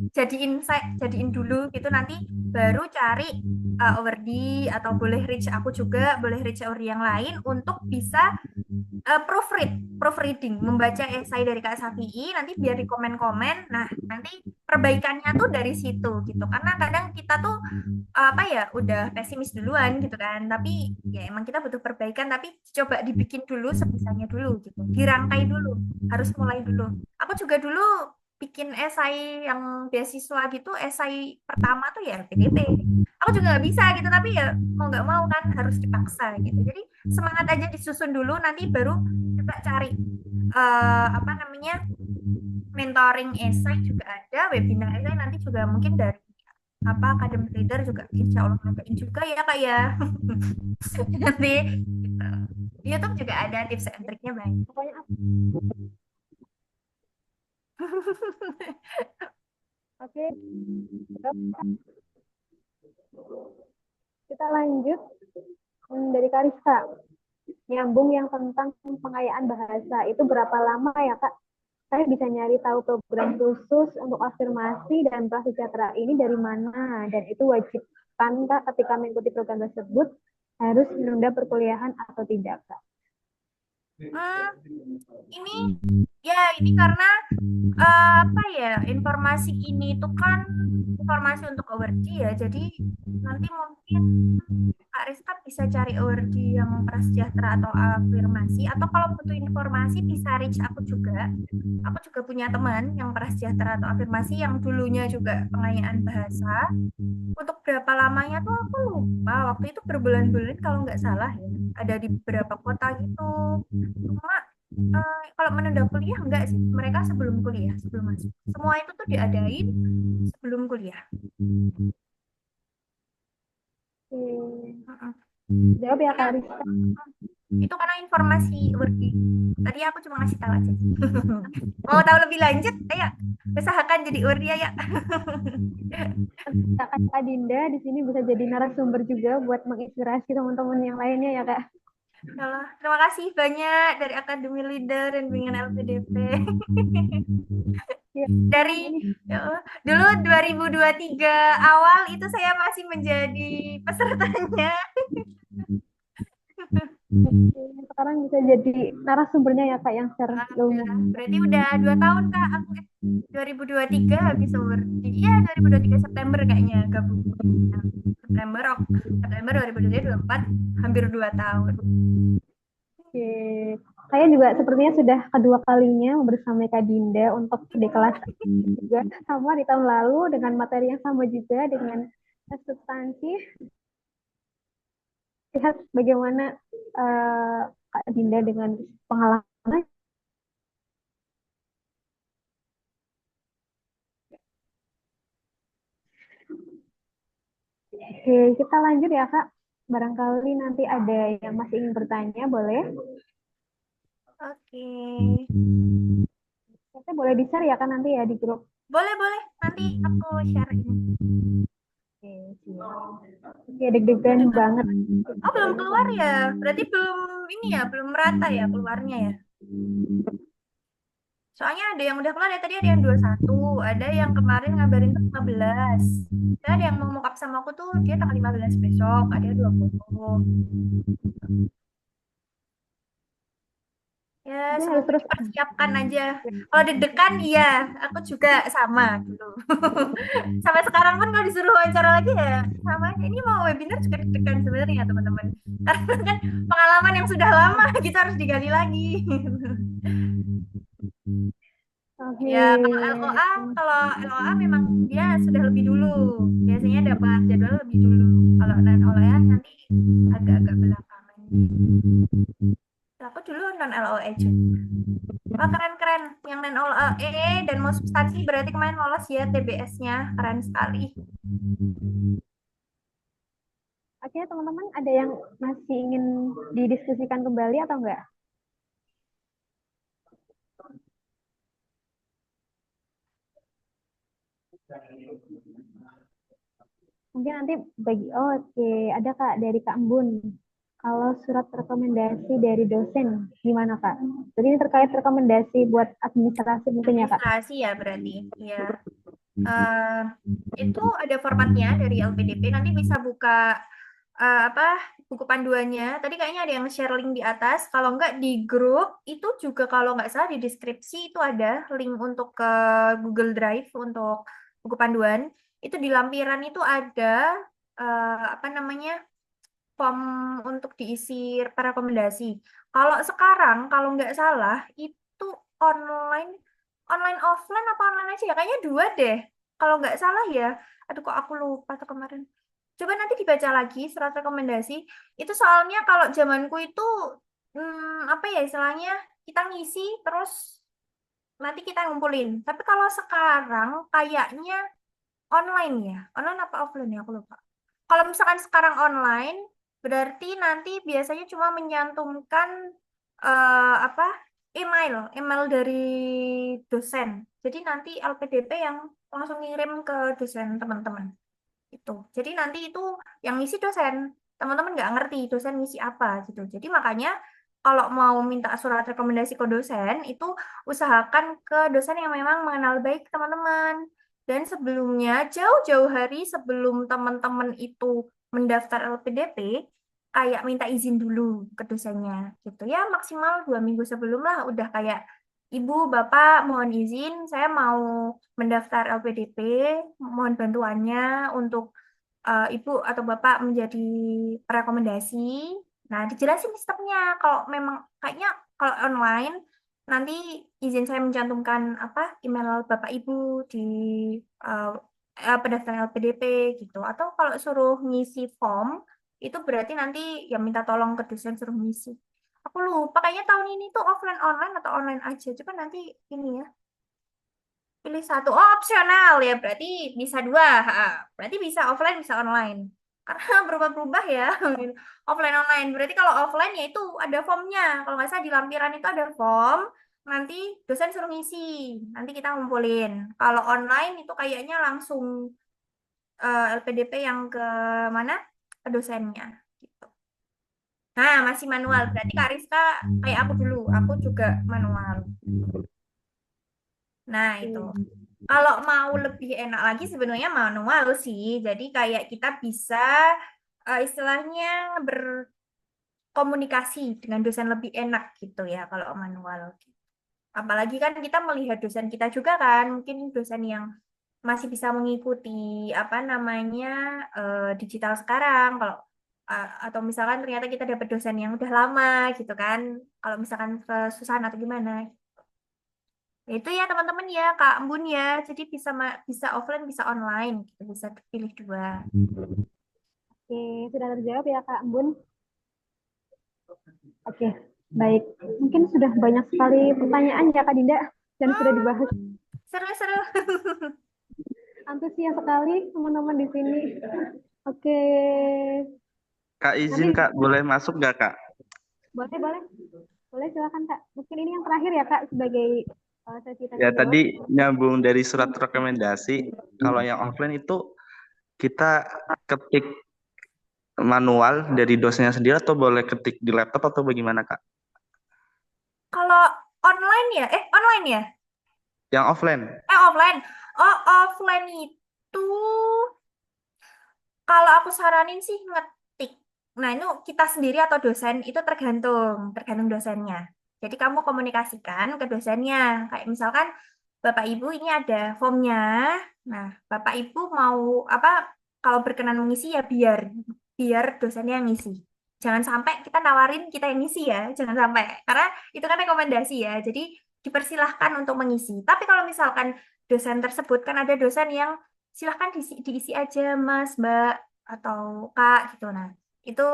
Jadiin dulu gitu, nanti baru cari awardee atau boleh reach aku juga, boleh reach awardee yang lain untuk bisa proofreading, membaca esai dari Kak Safi'i, nanti biar di komen-komen. Nah, nanti perbaikannya tuh dari situ gitu. Karena kadang kita tuh apa ya, udah pesimis duluan gitu kan. Tapi ya emang kita butuh perbaikan, tapi coba dibikin dulu sebisanya dulu gitu. Dirangkai dulu, harus mulai dulu. Aku juga dulu bikin esai yang beasiswa gitu, esai pertama tuh ya PDP. Aku juga nggak bisa gitu, tapi ya mau nggak mau kan harus dipaksa gitu. Jadi semangat aja, disusun dulu, nanti baru coba cari apa namanya, mentoring esai juga ada, webinar esai nanti juga mungkin dari apa Academic Leader juga insya Allah ngadain juga ya Kak ya. Nanti gitu. Di YouTube juga ada tips and triknya banyak. Pokoknya oke. Kita lanjut dari Karista. Nyambung yang tentang pengayaan bahasa. Itu berapa lama ya Kak? Saya bisa nyari tahu program khusus untuk afirmasi dan prasejahtera ini dari mana? Dan itu wajib kan Kak ketika mengikuti program tersebut harus menunda perkuliahan atau tidak Kak? Ini karena apa ya, informasi ini tuh kan informasi untuk awardee ya, jadi nanti mungkin Kak Rizka bisa cari awardee yang prasejahtera atau afirmasi, atau kalau butuh informasi bisa reach aku juga. Aku juga punya teman yang prasejahtera atau afirmasi yang dulunya juga pengayaan bahasa. Untuk berapa lamanya tuh aku lupa, waktu itu berbulan-bulan kalau nggak salah ya, ada di beberapa kota gitu. Cuma kalau menunda kuliah enggak sih, mereka sebelum kuliah, sebelum masuk. Semua itu tuh diadain sebelum kuliah. Jawab ya Kak Rizka. Itu karena informasi working. Tadi aku cuma ngasih tahu aja. Mau tahu lebih lanjut? Ayo, usahakan jadi Urdi ya. Kak Dinda di sini bisa jadi narasumber juga buat menginspirasi teman-teman yang lainnya ya Kak. Yalah, terima kasih banyak dari Akademi Leader dan Bimbingan LPDP. Ya, Dari ini ya Allah, dulu 2023 awal itu saya masih menjadi pesertanya. sekarang bisa jadi narasumbernya ya Kak yang share ilmu. Berarti udah 2 tahun Kak. Aku 2023 habis umur. Iya 2023 September kayaknya gabung. September, September 2024 hampir 2 tahun. Oke. Saya juga sepertinya sudah kedua kalinya bersama Kak Dinda untuk di kelas juga sama di tahun lalu dengan materi yang sama juga dengan substansi. Lihat bagaimana eh, Kak Dinda dengan pengalaman. Oke, kita lanjut ya Kak. Barangkali nanti ada yang masih ingin bertanya, boleh? Oke. Kita boleh di-share ya Kak nanti ya di grup. Boleh, boleh. Nanti aku share ini. Oke, siap. Oke, deg-degan banget. Oh, belum keluar ya? Berarti belum ini ya, belum merata ya keluarnya ya? Soalnya ada yang udah keluar ya, tadi ada yang 21, ada yang kemarin ngabarin tuh 15. Dan ada yang mau mock up sama aku tuh, dia tanggal 15 besok, ada yang 20. Ya, Dia harus semoga terus dipersiapkan aja. Kalau deg-degan, iya, aku juga sama dulu. Sampai sekarang pun kalau disuruh wawancara lagi ya, sama aja. Ini mau webinar juga deg-degan sebenarnya, teman-teman. Karena kan pengalaman yang sudah lama, kita harus digali lagi. Oke. Ya, kalau LOA memang dia sudah lebih dulu. Biasanya dapat jadwal lebih dulu. Kalau non LOA nanti agak-agak belakangan. Aku dulu non LOE juga. Wah, keren-keren. Yang non LOE dan mau substansi berarti kemarin lolos ya TBS-nya. Keren sekali. Akhirnya teman-teman ada yang masih ingin didiskusikan kembali atau enggak? Mungkin nanti bagi, oh, oke, ada Kak dari Kak Embun. Kalau surat rekomendasi dari dosen, gimana Kak? Jadi ini terkait rekomendasi buat administrasi mungkin ya Kak? Administrasi ya berarti. Iya. Eh, itu ada formatnya dari LPDP. Nanti bisa buka apa buku panduannya. Tadi kayaknya ada yang share link di atas. Kalau nggak di grup itu juga kalau nggak salah di deskripsi itu ada link untuk ke Google Drive untuk buku panduan. Itu di lampiran itu ada apa namanya form untuk diisi rekomendasi. Kalau sekarang kalau nggak salah itu online online offline apa online aja ya? Kayaknya dua deh. Kalau nggak salah ya. Aduh kok aku lupa tuh kemarin. Coba nanti dibaca lagi surat rekomendasi. Itu soalnya kalau zamanku itu apa ya istilahnya kita ngisi terus nanti kita ngumpulin. Tapi kalau sekarang kayaknya online ya. Online apa offline ya? Aku lupa. Kalau misalkan sekarang online, berarti nanti biasanya cuma menyantumkan apa email dari dosen. Jadi nanti LPDP yang langsung ngirim ke dosen teman-teman. Itu. Jadi nanti itu yang ngisi dosen. Teman-teman nggak ngerti dosen ngisi apa gitu. Jadi makanya kalau mau minta surat rekomendasi ke dosen, itu usahakan ke dosen yang memang mengenal baik teman-teman. Dan sebelumnya, jauh-jauh hari sebelum teman-teman itu mendaftar LPDP, kayak minta izin dulu ke dosennya gitu ya, maksimal 2 minggu sebelum lah udah kayak Ibu, Bapak, mohon izin, saya mau mendaftar LPDP, mohon bantuannya untuk Ibu atau Bapak menjadi rekomendasi. Nah, dijelasin sistemnya. Kalau memang kayaknya kalau online, nanti izin saya mencantumkan apa email Bapak Ibu di uh, pendaftaran LPDP gitu. Atau kalau suruh ngisi form, itu berarti nanti ya minta tolong ke dosen suruh ngisi. Aku lupa, kayaknya tahun ini tuh offline online atau online aja. Coba nanti ini ya, pilih satu. Oh, opsional ya, berarti bisa dua. Ha, berarti bisa offline, bisa online. Karena berubah-berubah ya, offline online. Berarti kalau offline ya itu ada formnya. Kalau nggak salah di lampiran itu ada form. Nanti dosen suruh ngisi. Nanti kita ngumpulin. Kalau online itu kayaknya langsung LPDP yang ke mana? Ke dosennya. Gitu. Nah, masih manual. Berarti Kak Rizka kayak aku dulu. Aku juga manual. Nah, itu. Oke. Kalau mau lebih enak lagi sebenarnya manual sih. Jadi kayak kita bisa istilahnya berkomunikasi dengan dosen lebih enak gitu ya kalau manual. Apalagi kan kita melihat dosen kita juga kan, mungkin dosen yang masih bisa mengikuti apa namanya digital sekarang. Kalau atau misalkan ternyata kita dapat dosen yang udah lama gitu kan, kalau misalkan kesusahan atau gimana. Ya itu ya teman-teman ya Kak Embun ya. Jadi bisa offline bisa online gitu, bisa pilih dua. Oke, sudah terjawab ya Kak Embun. Oke, baik. Mungkin sudah banyak sekali pertanyaan ya Kak Dinda dan sudah dibahas. Seru-seru. Antusias sekali teman-teman di sini. Oke, Kak izin nanti Kak, boleh masuk nggak Kak? boleh boleh boleh silakan Kak. Mungkin ini yang terakhir ya Kak sebagai sesi tanya Ya jawab. tadi nyambung dari surat rekomendasi, kalau yang offline itu kita ketik manual dari dosennya sendiri atau boleh ketik di laptop atau bagaimana Kak? Kalau online ya, online ya? Yang offline? Offline. Oh, offline itu kalau aku saranin sih ngetik. Nah, itu kita sendiri atau dosen itu tergantung dosennya. Jadi kamu komunikasikan ke dosennya. Kayak misalkan Bapak Ibu ini ada formnya. Nah, Bapak Ibu mau apa kalau berkenan mengisi ya biar biar dosennya yang ngisi. Jangan sampai kita nawarin kita yang ngisi ya, jangan sampai. Karena itu kan rekomendasi ya. Jadi dipersilahkan untuk mengisi. Tapi kalau misalkan dosen tersebut kan ada dosen yang silahkan diisi aja Mas, Mbak, atau Kak gitu. Nah, itu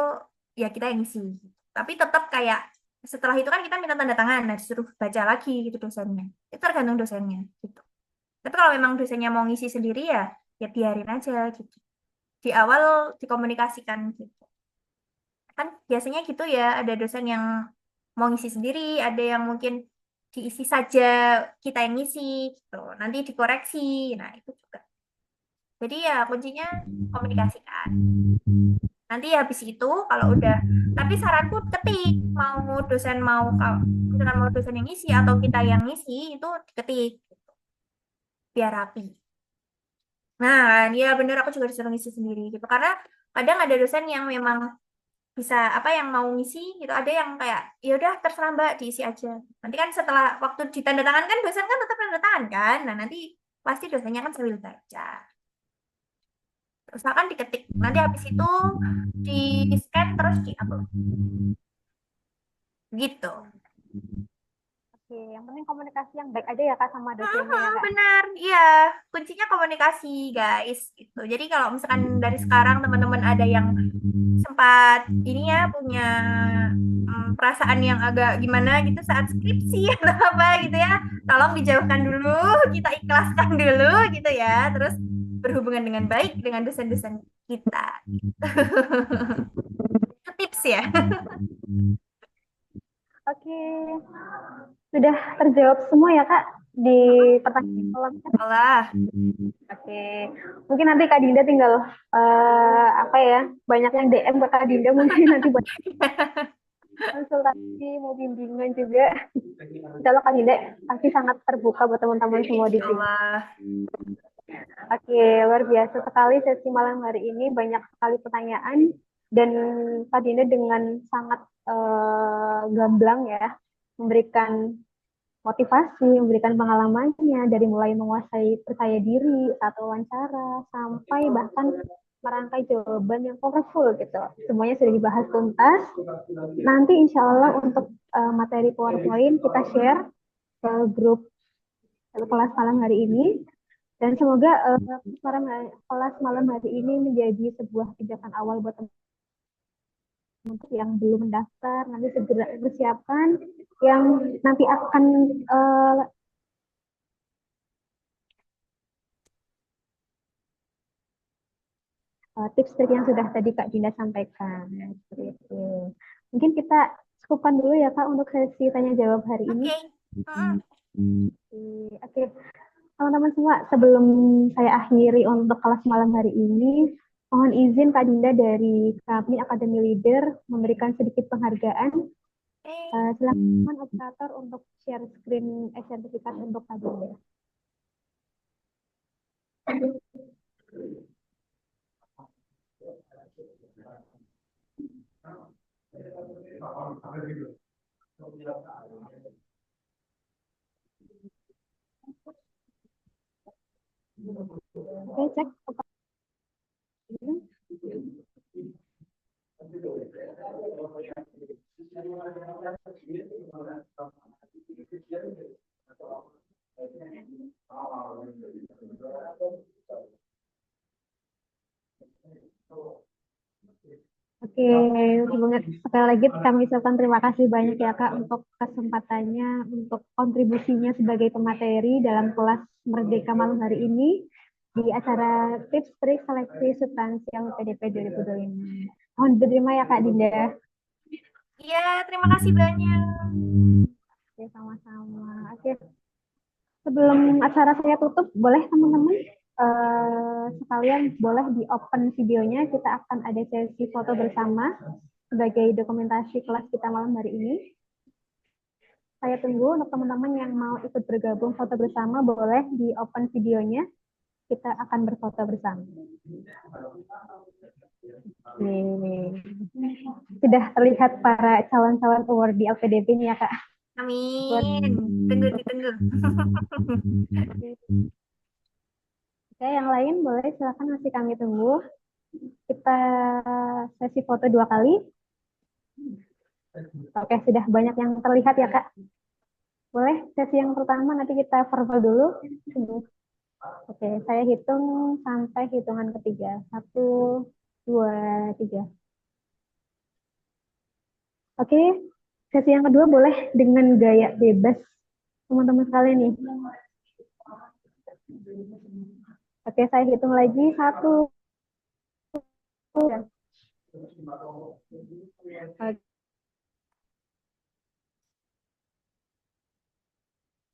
ya kita yang isi. Tapi tetap kayak setelah itu kan kita minta tanda tangan, nah disuruh baca lagi gitu dosennya. Itu tergantung dosennya gitu. Tapi kalau memang dosennya mau ngisi sendiri ya, ya biarin aja gitu. Di awal dikomunikasikan gitu. Kan biasanya gitu ya, ada dosen yang mau ngisi sendiri, ada yang mungkin diisi saja kita yang ngisi gitu. Nanti dikoreksi. Nah, itu juga. Jadi ya kuncinya komunikasikan. Nanti habis itu kalau udah, tapi saranku ketik kalau misalkan mau dosen yang ngisi atau kita yang ngisi itu ketik biar rapi. Nah, kan ya bener aku juga disuruh ngisi sendiri gitu karena kadang ada dosen yang memang bisa apa yang mau ngisi gitu ada yang kayak ya udah terserah Mbak diisi aja. Nanti kan setelah waktu ditandatangan kan dosen kan tetap tanda tangan kan. Nah, nanti pasti dosennya kan sambil baca. Misalkan diketik, nanti habis itu di scan terus di upload gitu. Oke, yang penting komunikasi yang baik aja ya Kak sama dosennya ya Kak. Benar, iya kuncinya komunikasi guys gitu. Jadi kalau misalkan dari sekarang teman-teman ada yang sempat ini ya punya perasaan yang agak gimana gitu saat skripsi atau apa gitu ya, tolong dijauhkan dulu, kita ikhlaskan dulu gitu ya, terus berhubungan dengan baik dengan dosen-dosen kita. Itu tips ya. Oke, sudah terjawab semua ya Kak di pertanyaan kolomnya. Allah. Oke, mungkin nanti Kak Dinda tinggal apa ya, banyak yang DM ke Kak Dinda mungkin nanti buat konsultasi, mau bimbingan juga. Insya Kak Dinda pasti sangat terbuka buat teman-teman semua di sini. Allah. Oke, luar biasa sekali sesi malam hari ini, banyak sekali pertanyaan dan Kak Dinda dengan sangat gamblang ya memberikan motivasi, memberikan pengalamannya dari mulai menguasai percaya diri saat wawancara sampai bahkan merangkai jawaban yang powerful gitu. Semuanya sudah dibahas tuntas. Nanti insya Allah untuk materi PowerPoint kita share ke grup kelas malam hari ini. Dan semoga kelas malam hari ini menjadi sebuah pijakan awal buat teman-teman untuk yang belum mendaftar, nanti segera persiapkan. Yang nanti akan tips-tips yang sudah tadi Kak Dinda sampaikan. Seperti itu. Mungkin kita cukupkan dulu ya Kak untuk sesi tanya jawab hari ini. Oke. Teman-teman semua, sebelum saya akhiri untuk kelas malam hari ini, Mohon izin Kak Dinda dari kami Academy Leader memberikan sedikit penghargaan. Silakan operator untuk share screen sertifikat untuk Kak Dinda. Oke, cek. Oke, sekali lagi kami ucapkan terima kasih banyak ya Kak untuk kesempatannya, untuk kontribusinya sebagai pemateri dalam kelas Merdeka malam hari ini di acara tips trik seleksi substansi LPDP 2025. Mohon diterima ya Kak Dinda. Iya, terima kasih banyak. Oke, sama-sama. Oke, sebelum acara saya tutup, boleh teman-teman sekalian boleh di open videonya. Kita akan ada sesi foto bersama sebagai dokumentasi kelas kita malam hari ini. Saya tunggu untuk teman-teman yang mau ikut bergabung foto bersama, boleh di open videonya. Kita akan berfoto bersama. Sudah terlihat para calon-calon award di LPDP nih ya Kak. Amin. Ditunggu. Oke, yang lain boleh silakan masih kami tunggu. Kita sesi foto 2 kali. Oke, sudah banyak yang terlihat ya Kak. Boleh sesi yang pertama nanti kita verbal dulu. Oke, saya hitung sampai hitungan ketiga. 1, 2, 3. Oke, sesi yang kedua boleh dengan gaya bebas teman-teman sekalian nih. Oke, saya hitung lagi. 1. Oke.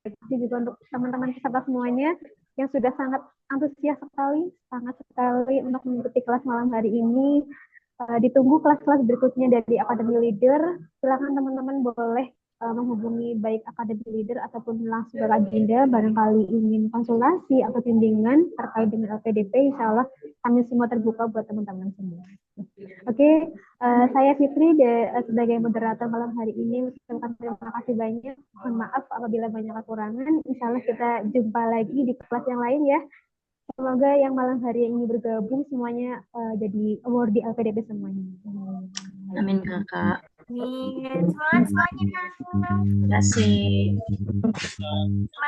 Jadi juga untuk teman-teman peserta semuanya yang sudah sangat antusias sekali, sangat sekali untuk mengikuti kelas malam hari ini. Ditunggu kelas-kelas berikutnya dari Academy Leader. Silakan teman-teman boleh menghubungi baik Academy Leader ataupun langsung ke Kak Dinda barangkali ingin konsultasi atau bimbingan terkait dengan LPDP. Insya Allah kami semua terbuka buat teman-teman semua. Oke, saya Fitri sebagai moderator malam hari ini mengucapkan terima kasih banyak. Mohon maaf apabila banyak kekurangan. Insya Allah kita jumpa lagi di kelas yang lain ya. Semoga yang malam hari ini bergabung semuanya jadi award di LPDP semuanya. Amin Kakak. Amin. Semangat semuanya. Terima kasih. Terima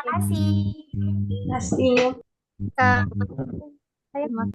kasih. Terima kasih. Saya